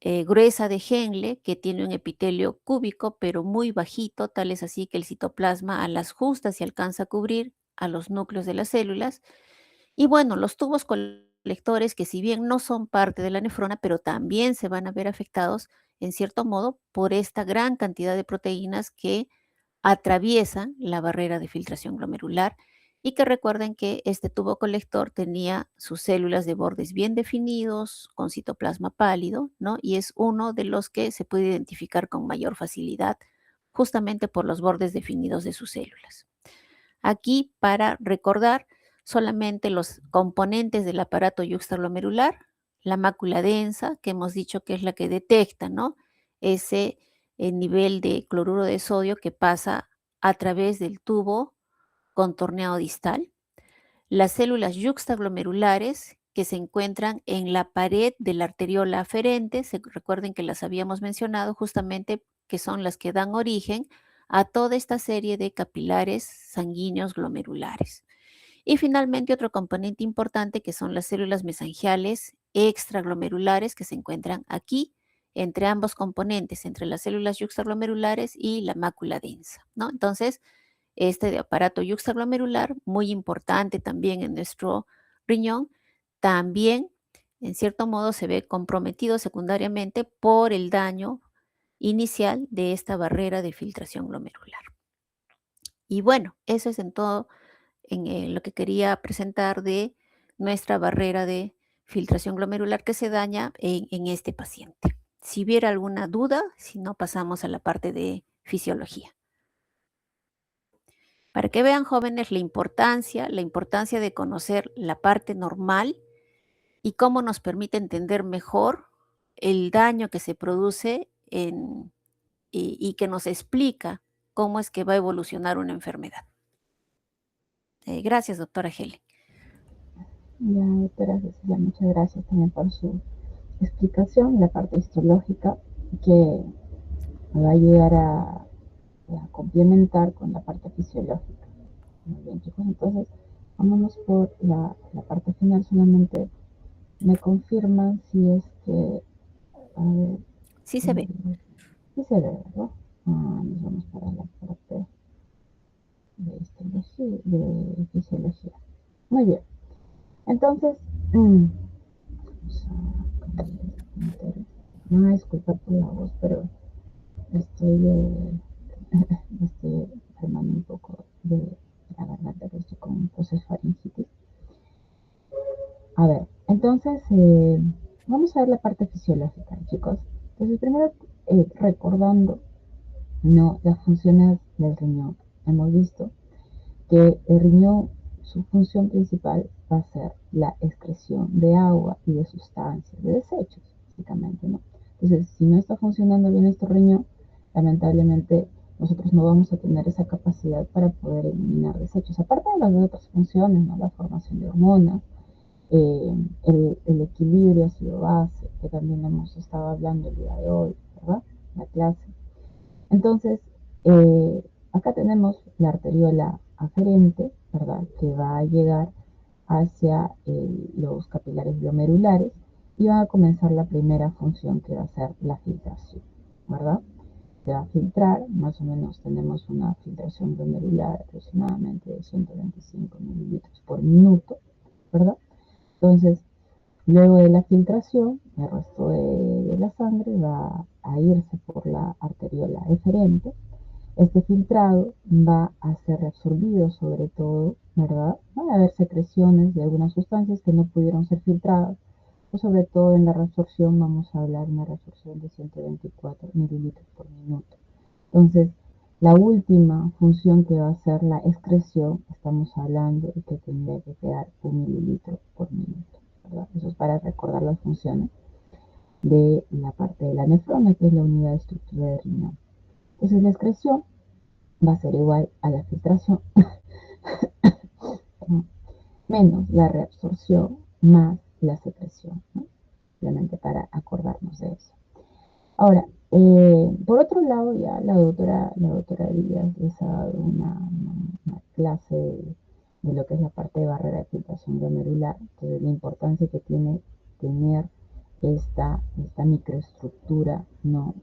gruesa de Henle, que tiene un epitelio cúbico, pero muy bajito, tal es así que el citoplasma a las justas y alcanza a cubrir a los núcleos de las células. Y bueno, los tubos colectores, que si bien no son parte de la nefrona, pero también se van a ver afectados, en cierto modo, por esta gran cantidad de proteínas que atraviesan la barrera de filtración glomerular y que recuerden que este tubo colector tenía sus células de bordes bien definidos, con citoplasma pálido, ¿no? Y es uno de los que se puede identificar con mayor facilidad justamente por los bordes definidos de sus células. Aquí, para recordar, solamente los componentes del aparato yuxtaglomerular, la mácula densa, que hemos dicho que es la que detecta, ¿no? Ese nivel de cloruro de sodio que pasa a través del tubo contorneado distal. Las células yuxtaglomerulares que se encuentran en la pared de la arteriola aferente, recuerden que las habíamos mencionado justamente que son las que dan origen a toda esta serie de capilares sanguíneos glomerulares. Y finalmente otro componente importante que son las células mesangiales extraglomerulares que se encuentran aquí entre ambos componentes, entre las células yuxtaglomerulares y la mácula densa, ¿no? Entonces, este de aparato yuxtaglomerular, muy importante también en nuestro riñón, también en cierto modo se ve comprometido secundariamente por el daño inicial de esta barrera de filtración glomerular. Y bueno, eso es en todo en lo que quería presentar de nuestra barrera de filtración glomerular que se daña en este paciente. Si hubiera alguna duda, si no, pasamos a la parte de fisiología. Para que vean, jóvenes, la importancia de conocer la parte normal y cómo nos permite entender mejor el daño que se produce y que nos explica cómo es que va a evolucionar una enfermedad. Gracias, doctora Helen. Ya, doctora Cecilia, muchas gracias también por su explicación, la parte histológica, que me va a ayudar a complementar con la parte fisiológica. Muy bien, chicos, entonces vámonos por la parte final. Solamente me confirman si es que, a ver, Sí se ve. sí se ve, ¿verdad? Nos vamos para la parte de histología, de fisiología. Muy bien, entonces, no disculpa por la voz, pero estoy, me estoy enfermando un poco de la garganta, que estoy con un proceso faringitis. A ver, entonces, vamos a ver la parte fisiológica, chicos. Entonces, primero, recordando, no, las funciones del riñón. Hemos visto que el riñón, su función principal va a ser la excreción de agua y de sustancias, de desechos, básicamente, ¿no? Entonces, si no está funcionando bien este riñón, lamentablemente nosotros no vamos a tener esa capacidad para poder eliminar desechos, aparte de las otras funciones, ¿no? La formación de hormonas, el equilibrio ácido-base, que también hemos estado hablando el día de hoy, ¿verdad? La clase. Entonces, acá tenemos la arteriola aferente, ¿verdad? Que va a llegar hacia los capilares glomerulares y va a comenzar la primera función que va a ser la filtración, ¿verdad? Se va a filtrar, más o menos tenemos una filtración glomerular aproximadamente de 125 mililitros por minuto, ¿verdad? Entonces, luego de la filtración, el resto de la sangre va a irse por la arteriola eferente. Este filtrado va a ser reabsorbido sobre todo, ¿verdad? Va a haber secreciones de algunas sustancias que no pudieron ser filtradas, pues sobre todo en la reabsorción vamos a hablar de una reabsorción de 124 mililitros por minuto. Entonces, la última función que va a ser la excreción, estamos hablando de que tendría que quedar 1 mililitro por minuto, ¿verdad? Eso es para recordar las funciones de la parte de la nefrona, que es la unidad de estructura de riñón. Entonces, la excreción va a ser igual a la filtración menos la reabsorción más la secreción, ¿no? Simplemente para acordarnos de eso. Ahora, por otro lado, ya la doctora Díaz les ha dado una clase de lo que es la parte de barrera de filtración glomerular, entonces la importancia que tiene tener esta microestructura no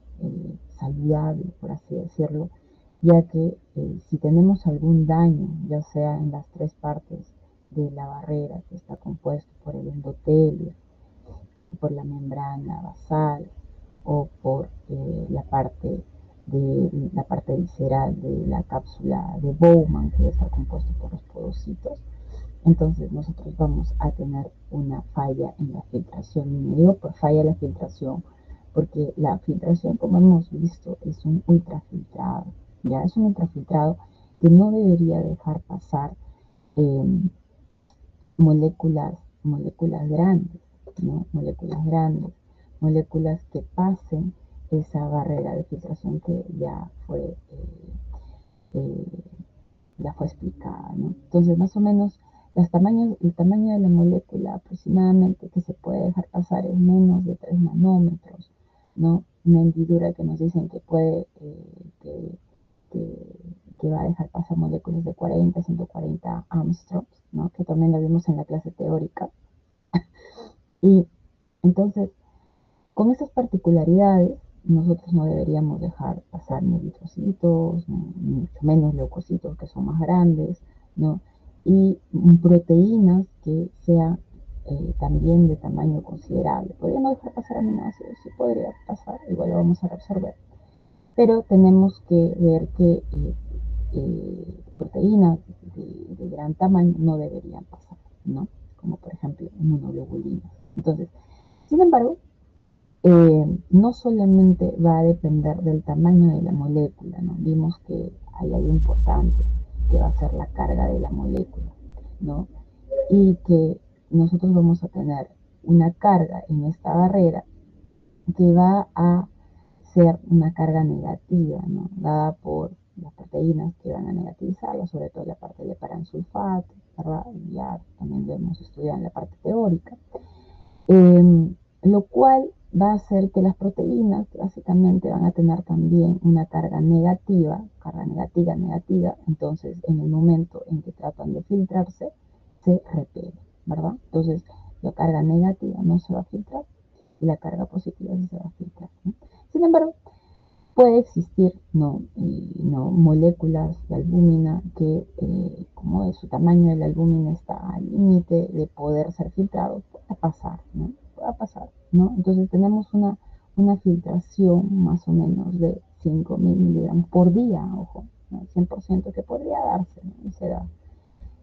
saludable, por así decirlo, ya que si tenemos algún daño, ya sea en las tres partes de la barrera, que está compuesto por el endotelio, por la membrana basal o por la parte visceral de la cápsula de Bowman, que está compuesto por los podocitos, entonces nosotros vamos a tener una falla en la filtración. Y me digo por falla la filtración, porque la filtración, como hemos visto, es un ultrafiltrado. Ya es un ultrafiltrado que no debería dejar pasar eh, moléculas grandes, ¿no? Moléculas que pasen esa barrera de filtración que eh, ya fue explicada, ¿no? Entonces, más o menos, el tamaño de la molécula aproximadamente que se puede dejar pasar es menos de 3 nanómetros, ¿no? Una hendidura que nos dicen que puede, que va a dejar pasar moléculas de 40 a 140 Armstrongs, ¿no? Que también lo vimos en la clase teórica. Y entonces, con esas particularidades, nosotros no deberíamos dejar pasar ni eritrocitos, ni mucho menos leucocitos, que son más grandes, ¿no? Y proteínas que sean también de tamaño considerable. Podríamos dejar pasar aminoácidos, sí podría pasar, igual lo vamos a resolver. Pero tenemos que ver que proteínas de gran tamaño no deberían pasar, ¿no? Como por ejemplo inmunoglobulinas. Entonces, sin embargo, no solamente va a depender del tamaño de la molécula, ¿no? Vimos que hay algo importante que va a ser la carga de la molécula, ¿no? Y que nosotros vamos a tener una carga en esta barrera que va a ser una carga negativa, ¿no? Dada por las proteínas que van a negativizarla, sobre todo la parte de paransulfato, ¿verdad? Ya también lo hemos estudiado en la parte teórica. Lo cual va a hacer que las proteínas básicamente van a tener también una carga negativa, entonces en el momento en que tratan de filtrarse, se repele, ¿verdad? Entonces la carga negativa no se va a filtrar y la carga positiva sí se va a filtrar, ¿no? Sin embargo, puede existir no, moléculas de albúmina que, como de su tamaño de la albúmina está al límite de poder ser filtrado, puede pasar, ¿no? Puede pasar, ¿no? Entonces tenemos una filtración más o menos de 5.000 miligramos por día, ojo, ¿no? 100% que podría darse, ¿no? Y se da.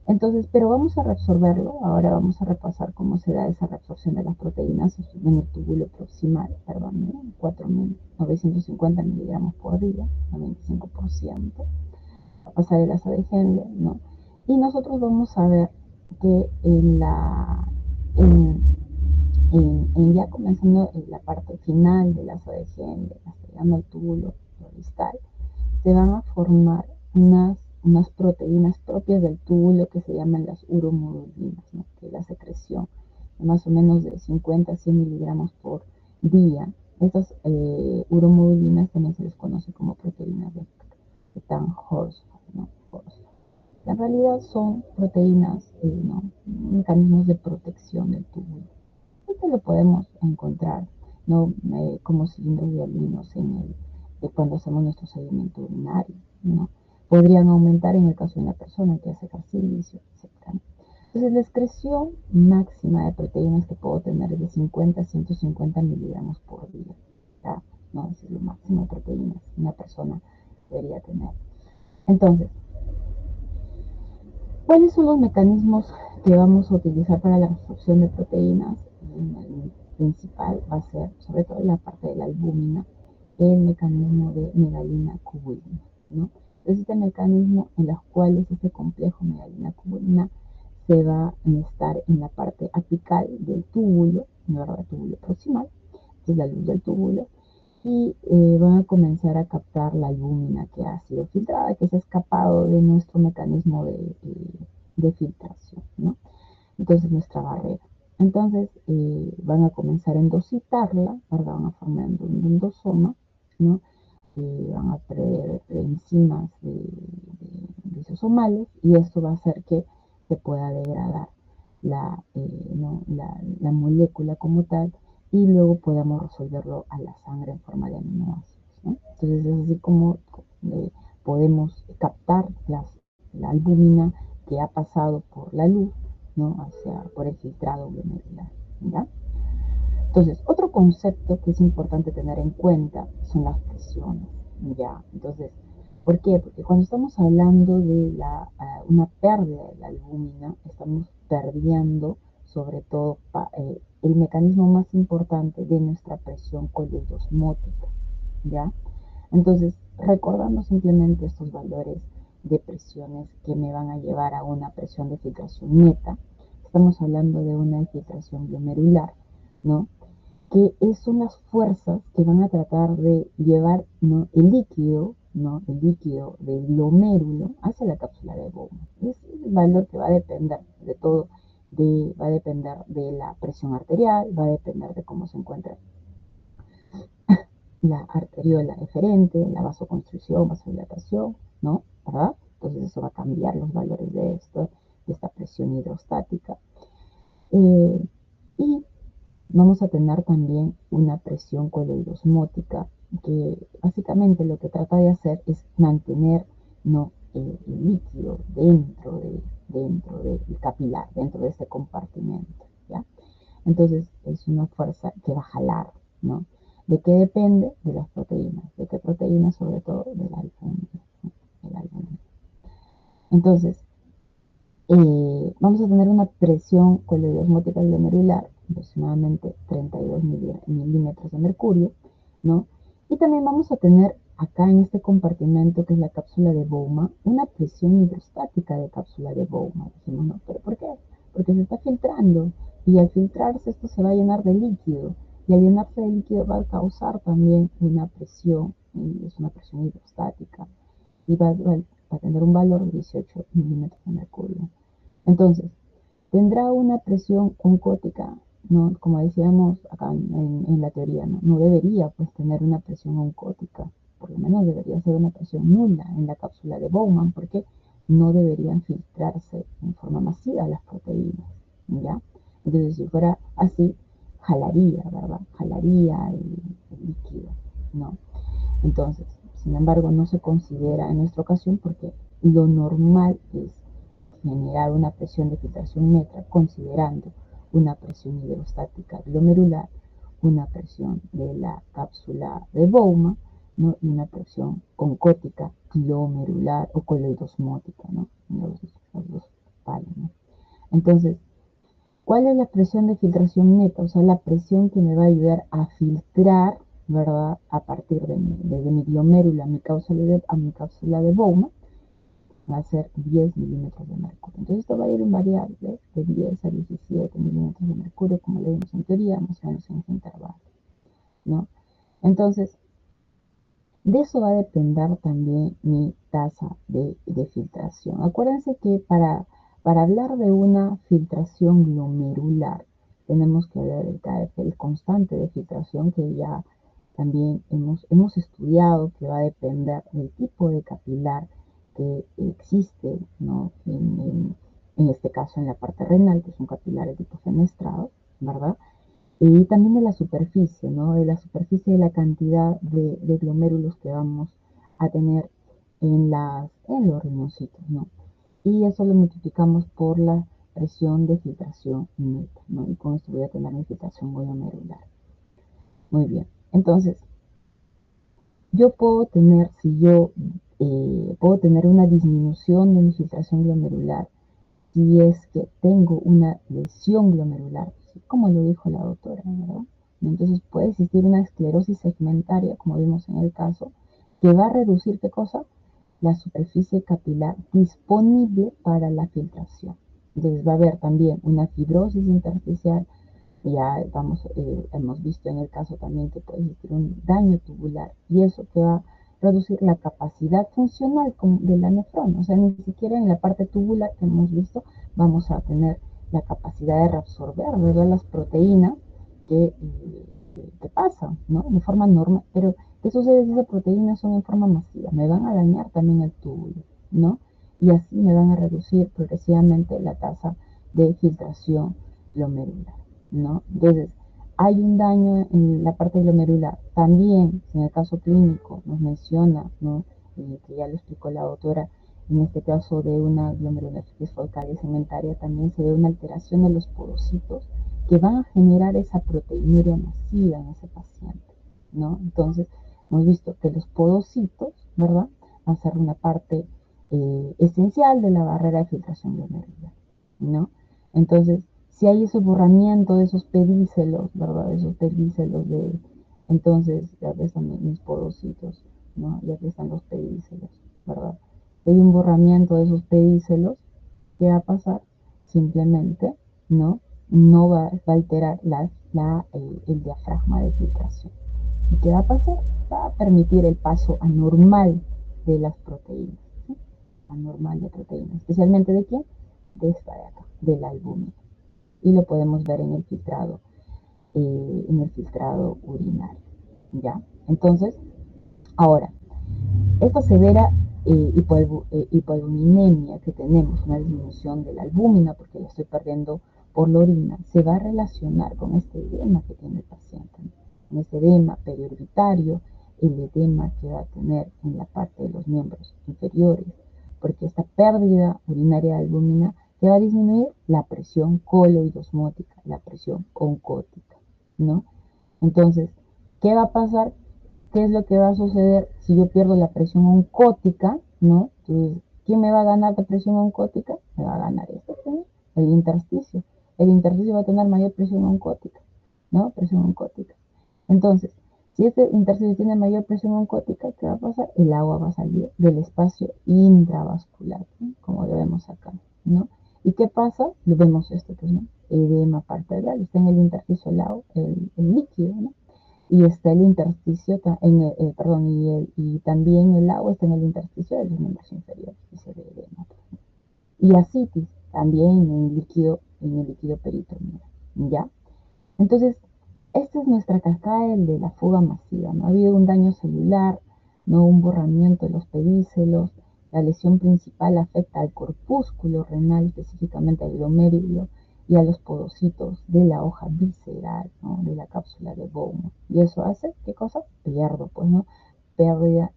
Entonces, pero vamos a reabsorberlo. Ahora vamos a repasar cómo se da esa reabsorción de las proteínas en el túbulo proximal, perdón, ¿no? 4.950 miligramos por día, 95%. Va a pasar el asa de Henle, ¿no? Y nosotros vamos a ver que ya comenzando en la parte final del asa de Henle, hasta llegando al túbulo distal, se van a formar unas proteínas propias del túbulo que se llaman las uromodulinas, ¿no? Que es la secreción de más o menos de 50 a 100 miligramos por día. Estas uromodulinas también se les conoce como proteínas de Tang-Horsford, ¿no? En realidad son proteínas, ¿no? Mecanismos de protección del túbulo. esto lo podemos encontrar, ¿no? Como cilindros dialinos cuando hacemos nuestro seguimiento urinario, ¿no? Podrían aumentar en el caso de una persona que hace ejercicio, etc. Entonces, la excreción máxima de proteínas que puedo tener es de 50 a 150 miligramos por día, ¿ya? ¿No? Ese es lo máximo de proteínas que una persona debería tener. Entonces, ¿cuáles son los mecanismos que vamos a utilizar para la absorción de proteínas? El principal va a ser, sobre todo en la parte de la albúmina, el mecanismo de megalina-cubulina, ¿no? Entonces, este mecanismo en los cuales este complejo megalina-cubulina se va a estar en la parte apical del túbulo, ¿verdad? Túbulo proximal, que es la luz del túbulo, y van a comenzar a captar la albúmina que ha sido filtrada, que se ha escapado de nuestro mecanismo de filtración, ¿no? Entonces, nuestra barrera. Entonces, van a comenzar a endositarla, ¿verdad? Van a formar un endosoma, ¿no? Van a traer enzimas lisosomales y esto va a hacer que se pueda degradar la molécula como tal y luego podamos resolverlo a la sangre en forma de aminoácidos, ¿no? Entonces es así como podemos captar la albúmina que ha pasado por la luz, ¿no? Por el filtrado glomerular, ¿ya? Entonces, otro concepto que es importante tener en cuenta son las presiones, ¿ya? Entonces, ¿por qué? Porque cuando estamos hablando de una pérdida de la albúmina, estamos perdiendo sobre todo el mecanismo más importante de nuestra presión coloidosmótica, ¿ya? Entonces, recordando simplemente estos valores de presiones que me van a llevar a una presión de filtración neta, estamos hablando de una filtración glomerular, ¿no? Que son las fuerzas que van a tratar de llevar, ¿no? el líquido del glomérulo hacia la cápsula de Bowman. Es el valor que va a depender de todo, va a depender de la presión arterial, va a depender de cómo se encuentra la arteriola eferente, la vasoconstricción, vasodilatación, ¿no? ¿Verdad? Entonces eso va a cambiar los valores de esta presión hidrostática. Y vamos a tener también una presión coloidosmótica que básicamente lo que trata de hacer es mantener, ¿no? el líquido dentro del capilar, dentro de ese compartimento, ¿ya? Entonces es una fuerza que va a jalar, ¿no? ¿De qué depende? De las proteínas. ¿De qué proteínas? Sobre todo de la albúmina, ¿no? El albúmina. Entonces, vamos a tener una presión coloidosmótica glomerular aproximadamente 32 milímetros de mercurio, ¿no? Y también vamos a tener acá en este compartimento que es la cápsula de Bowman, una presión hidrostática de cápsula de Bowman. Dijimos, no, ¿pero por qué? Porque se está filtrando y al filtrarse esto se va a llenar de líquido y al llenarse de líquido va a causar también una presión, y es una presión hidrostática y va a tener un valor de 18 milímetros de mercurio. Entonces, tendrá una presión oncótica, ¿no? Como decíamos acá en la teoría, ¿no? No debería pues tener una presión oncótica, por lo menos debería ser una presión nula en la cápsula de Bowman, porque no deberían filtrarse en forma masiva las proteínas, ¿ya? Entonces, si fuera así, jalaría, ¿verdad? Jalaría el líquido, ¿no? Entonces, sin embargo, no se considera en nuestra ocasión porque lo normal es generar una presión de filtración neta considerando una presión hidrostática glomerular, una presión de la cápsula de Bowman, ¿no? Y una presión oncótica glomerular o coloidosmótica, ¿no? Los dos valen, ¿no? Entonces, ¿cuál es la presión de filtración neta? O sea, la presión que me va a ayudar a filtrar, ¿verdad? A partir de mi glomérula a mi cápsula de Bowman, va a ser 10 milímetros de mercurio. Entonces esto va a ir en variable de 10 a 17 milímetros de mercurio, como le vimos en teoría, más o menos en ese intervalo, ¿no? Entonces, de eso va a depender también mi tasa de filtración. Acuérdense que para hablar de una filtración glomerular, tenemos que hablar del KFL constante de filtración que ya también hemos estudiado, que va a depender del tipo de capilar que existe, ¿no? En este caso en la parte renal, que es un capilar de tipo fenestrado, ¿verdad? Y también de la superficie, ¿no? De la superficie de la cantidad de glomérulos que vamos a tener en los riñoncitos, ¿no? Y eso lo multiplicamos por la presión de filtración neta, ¿no? Y con esto voy a tener mi filtración glomerular. Muy bien. Entonces, yo puedo tener, puedo tener una disminución de mi filtración glomerular si es que tengo una lesión glomerular, como lo dijo la doctora, ¿verdad? Entonces puede existir una esclerosis segmentaria, como vimos en el caso, que va a reducir, ¿qué cosa? La superficie capilar disponible para la filtración. Entonces va a haber también una fibrosis intersticial. Ya hemos visto en el caso también que puede existir un daño tubular, y eso que va a reducir la capacidad funcional de la nefrona. O sea, ni siquiera en la parte tubular que hemos visto vamos a tener la capacidad de reabsorber, ¿verdad?, las proteínas que pasan, ¿no? De forma normal. Pero, ¿qué sucede si esas proteínas son en forma masiva? Me van a dañar también el túbulo, ¿no? Y así me van a reducir progresivamente la tasa de filtración glomerular, ¿no? Entonces, hay un daño en la parte glomerular. También, en el caso clínico, nos menciona, ¿no?, que ya lo explicó la doctora, en este caso de una glomerulonefritis focal y segmentaria, también se ve una alteración de los porocitos que van a generar esa proteinuria masiva en ese paciente, ¿no? Entonces, hemos visto que los podocitos, ¿verdad?, van a ser una parte esencial de la barrera de filtración glomerular, ¿no? Entonces, si hay ese borramiento de esos pedícelos, ¿verdad? De esos pedícelos entonces, ya están mis podocitos, ¿no? Ya están los pedícelos, ¿verdad? Si hay un borramiento de esos pedícelos, ¿qué va a pasar? Simplemente, ¿no? No va a alterar el diafragma de filtración. ¿Y qué va a pasar? Va a permitir el paso anormal de las proteínas, ¿sí? Anormal de proteínas, especialmente ¿de quién? De esta de acá, de la albúmina. Y lo podemos ver en el filtrado urinario, ¿ya? Entonces, ahora, esta severa hipoalbuminemia que tenemos, una disminución de la albúmina porque la estoy perdiendo por la orina, se va a relacionar con este edema que tiene el paciente, ¿no? Con este edema periorbitario, el edema que va a tener en la parte de los miembros inferiores, porque esta pérdida urinaria de albúmina que va a disminuir la presión coloidosmótica, la presión oncótica, ¿no? Entonces, ¿qué va a pasar? ¿Qué es lo que va a suceder si yo pierdo la presión oncótica, ¿no? Entonces, ¿quién me va a ganar de presión oncótica? Me va a ganar el intersticio. El intersticio va a tener mayor presión oncótica, ¿no? Presión oncótica. Entonces, si este intersticio tiene mayor presión oncótica, ¿qué va a pasar? El agua va a salir del espacio intravascular, ¿no? Como lo vemos acá, ¿no? ¿Y qué pasa? Lo vemos esto, pues, ¿no? Edema parcial, está en el intersticio el líquido, ¿no? Y está el intersticio, perdón, y también el agua está en el intersticio de los miembros inferiores, y se ve edema. Y ascitis, también en el líquido peritoneal, ¿ya? Entonces, esta es nuestra cascada de la fuga masiva, ¿no? Ha habido un daño celular, ¿no? Un borramiento de los pedícelos. La lesión principal afecta al corpúsculo renal, específicamente al glomérulo y a los podocitos de la hoja visceral, ¿no? De la cápsula de Bowman. Y eso hace, ¿qué cosa? Pierdo, pues, ¿no? Pérdida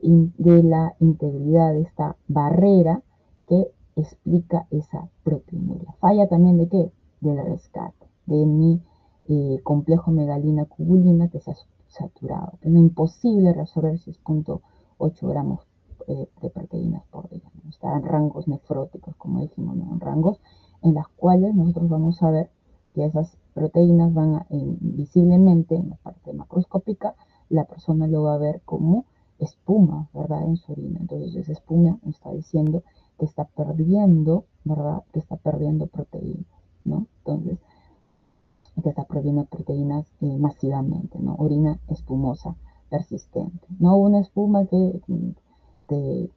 de la integridad de esta barrera que explica esa proteinuria. Falla también de qué? Del rescate, de mi complejo megalina cubulina que se ha saturado. Es imposible reabsorber 6.8 gramos de proteínas por día, ¿no? Está en rangos nefróticos, como dijimos, ¿no? En rangos en las cuales nosotros vamos a ver que esas proteínas van visiblemente en la parte macroscópica, la persona lo va a ver como espuma, ¿verdad?, en su orina. Entonces esa espuma nos está diciendo que está perdiendo, ¿verdad?, que está perdiendo proteínas, ¿no? Entonces, que está perdiendo proteínas masivamente, ¿no? Orina espumosa persistente, no una espuma que se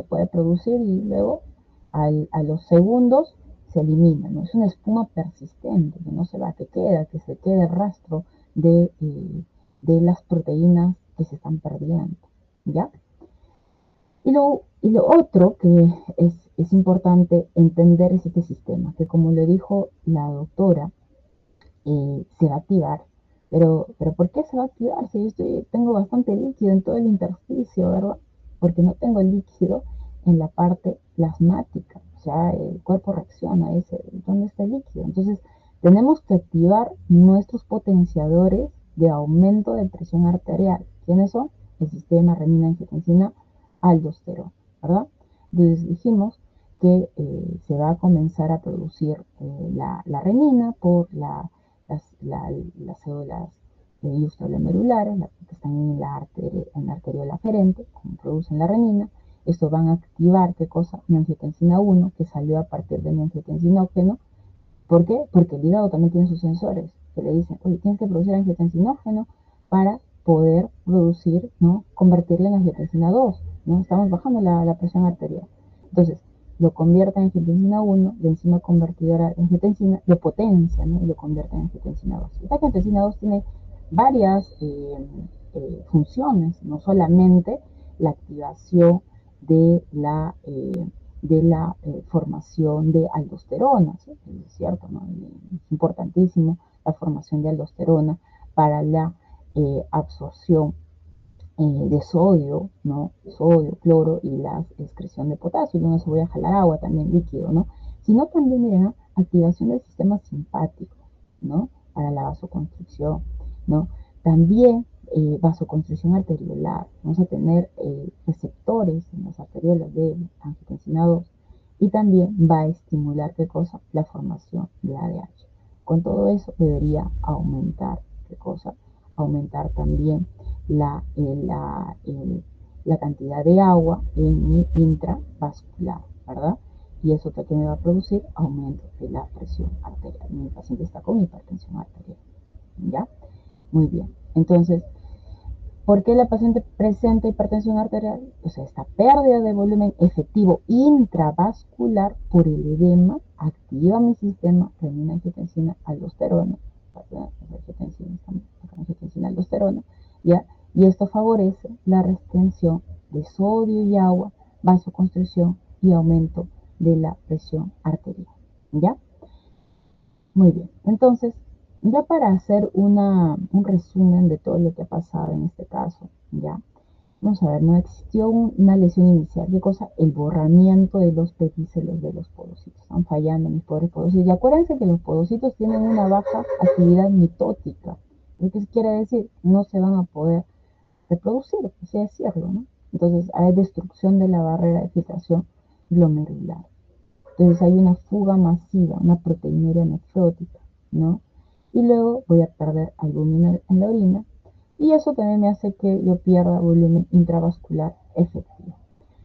puede producir y luego a los segundos se elimina, ¿no? Es una espuma persistente, que no se va, que se queda el rastro de las proteínas que se están perdiendo, ¿ya? Y lo otro que es importante entender es este sistema, que como lo dijo la doctora, se va a activar. Pero ¿por qué se va a activar si tengo bastante líquido en todo el intersticio, ¿verdad? Porque no tengo líquido en la parte plasmática. O sea, el cuerpo reacciona a ese, ¿dónde está el líquido? Entonces, tenemos que activar nuestros potenciadores de aumento de presión arterial. ¿Quiénes son? El sistema renina-angiotensina aldosterona, ¿verdad? Entonces dijimos que se va a comenzar a producir la renina por las células extraglandulares que están en la arteriola aferente, como producen la renina. Esto van a activar, ¿qué cosa? Mi angiotensina 1, que salió a partir de mi angiotensinógeno. ¿Por qué? Porque el hígado también tiene sus sensores que le dicen, oye, tienes que producir angiotensinógeno para poder producir, ¿no? Convertirla en angiotensina 2, ¿no? Estamos bajando la presión arterial. Entonces, lo convierte en angiotensina 1, la enzima convertidora de angiotensina, lo potencia, ¿no? Y lo convierte en angiotensina 2. Esta angiotensina 2 tiene varias funciones, no solamente la activación de la formación de aldosterona, ¿sí? Es cierto, ¿no? Es importantísimo la formación de aldosterona para la absorción de sodio, ¿no? Sodio, cloro y la excreción de potasio. Y no se voy a jalar agua también líquido, ¿no? Sino también, miren, activación del sistema simpático, ¿no? Para la vasoconstricción, ¿no? También vasoconstricción arteriolar. Vamos a tener receptores en las arteriolas de angiotensina 2 y también va a estimular, ¿qué cosa? La formación de ADH. Con todo eso debería aumentar, ¿qué cosa? Aumentar también la, la cantidad de agua en mi intravascular, ¿verdad? Y eso que me va a producir aumento de la presión arterial. Mi paciente está con hipertensión arterial, ¿ya? Muy bien. Entonces, ¿por qué la paciente presenta hipertensión arterial? O sea, esta pérdida de volumen efectivo intravascular por el edema activa mi sistema renina-angiotensina aldosterona, angiotensina aldosterona, ¿ya? Y esto favorece la retención de sodio y agua, vasoconstricción y aumento de la presión arterial, ¿ya? Muy bien, entonces, ya para hacer un resumen de todo lo que ha pasado en este caso, ya, vamos a ver, no existió una lesión inicial. ¿Qué cosa? El borramiento de los pedícelos de los podocitos. Están fallando mis pobres podocitos. Y acuérdense que los podocitos tienen una baja actividad mitótica. ¿Qué quiere decir? No se van a poder reproducir, así decirlo, ¿no? Entonces hay destrucción de la barrera de filtración glomerular. Entonces hay una fuga masiva, una proteinuria nefrótica, ¿no? Y luego voy a perder albúmina en la orina y eso también me hace que yo pierda volumen intravascular efectivo.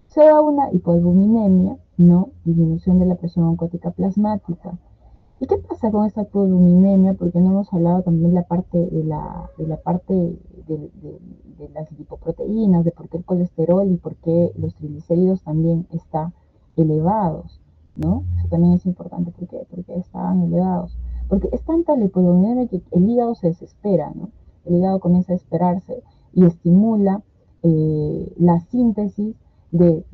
Se da una hipoalbuminemia, ¿no? Disminución de la presión oncótica plasmática. ¿Y qué pasa con esta hipoalbuminemia? Porque no hemos hablado también de la parte de las lipoproteínas, de por qué el colesterol y por qué los triglicéridos también están elevados, ¿no? Eso también es importante. ¿Por qué? Porque estaban elevados. Porque es tanta la hipoalbuminemia que el hígado se desespera, ¿no? El hígado comienza a desesperarse y estimula la síntesis de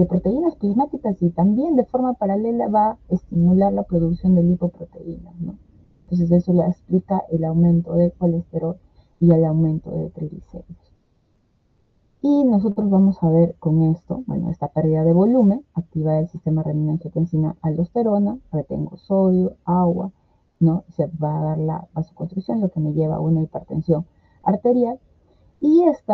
proteínas plasmáticas y también de forma paralela va a estimular la producción de lipoproteínas, ¿no? Entonces eso le explica el aumento de colesterol y el aumento de triglicéridos. Y nosotros vamos a ver con esto, bueno, esta pérdida de volumen, activa el sistema renina-angiotensina aldosterona, retengo sodio, agua, ¿no? Se va a dar la vasoconstricción, lo que me lleva a una hipertensión arterial. Y este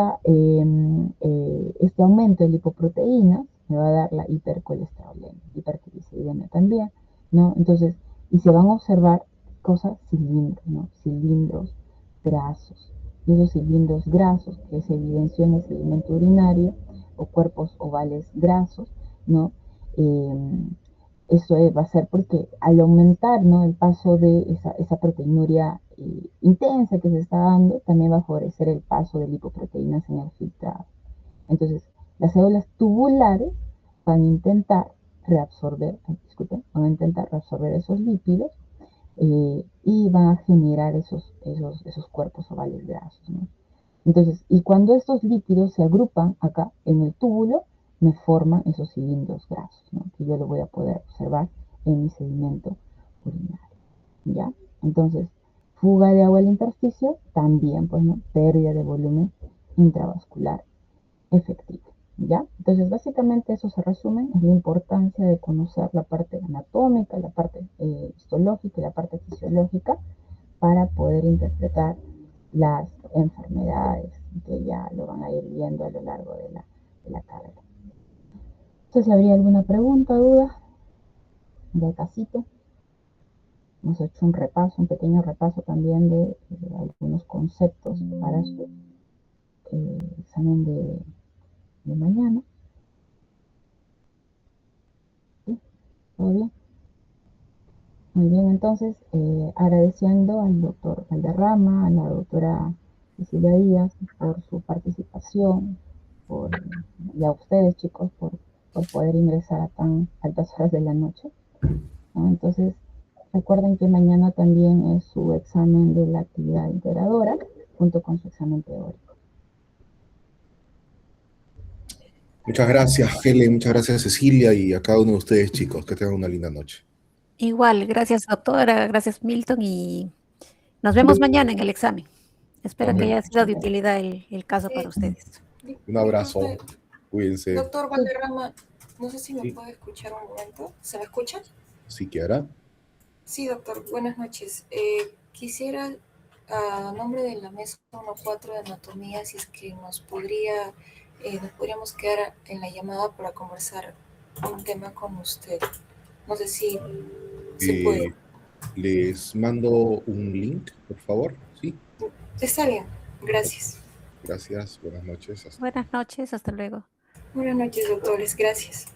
aumento de lipoproteínas me va a dar la hipercolesterolemia, hipertrigliceridemia también, ¿no? Entonces, y se van a observar cosas cilindros, ¿no? Cilindros grasos. Y esos cilindros grasos que se evidenció en el sedimento urinario o cuerpos ovales grasos, ¿no? Eso va a ser porque al aumentar, ¿no? El paso de esa proteinuria intensa que se está dando, también va a favorecer el paso de lipoproteínas en el filtrado. Entonces, las células tubulares van a intentar reabsorber, van a intentar reabsorber esos lípidos y van a generar esos cuerpos ovales grasos, ¿no? Entonces, y cuando estos lípidos se agrupan acá en el túbulo, me forman esos cilindros grasos, ¿no? Que yo lo voy a poder observar en mi sedimento urinario, ¿ya? Entonces, fuga de agua al intersticio, también, pues, ¿no? Pérdida de volumen intravascular efectivo, ¿ya? Entonces, básicamente eso se resume en la importancia de conocer la parte anatómica, la parte histológica y la parte fisiológica para poder interpretar las enfermedades que ya lo van a ir viendo a lo largo de la carrera. Entonces, ¿habría alguna pregunta, duda de casito? Hemos hecho un repaso, un pequeño repaso también de algunos conceptos para su examen de mañana. ¿Sí? ¿Todo bien? Muy bien, entonces, agradeciendo al doctor Valderrama, a la doctora Cecilia Díaz por su participación, y a ustedes, chicos, por poder ingresar a tan altas horas de la noche, ¿no? Entonces, recuerden que mañana también es su examen de la actividad integradora, junto con su examen teórico. Muchas gracias, Helen, muchas gracias, Cecilia, y a cada uno de ustedes, chicos. Que tengan una linda noche. Igual, gracias doctora, gracias Milton y nos vemos mañana en el examen. Espero Nos que vemos. haya sido de utilidad el caso para ustedes. Un abrazo. Disculpe, Cuídense. doctor Valderrama, no sé si me Sí, puede escuchar un momento. ¿Se me escucha? si quiera. Sí, doctor, buenas noches. Quisiera, a nombre de la mesa 1-4 de anatomía, si es que nos podríamos quedar en la llamada para conversar un tema con usted. No sé si se puede. Les mando un link, por favor. Sí, Está bien, gracias. gracias. Buenas noches. Buenas noches, hasta luego. Buenas noches, doctores, gracias.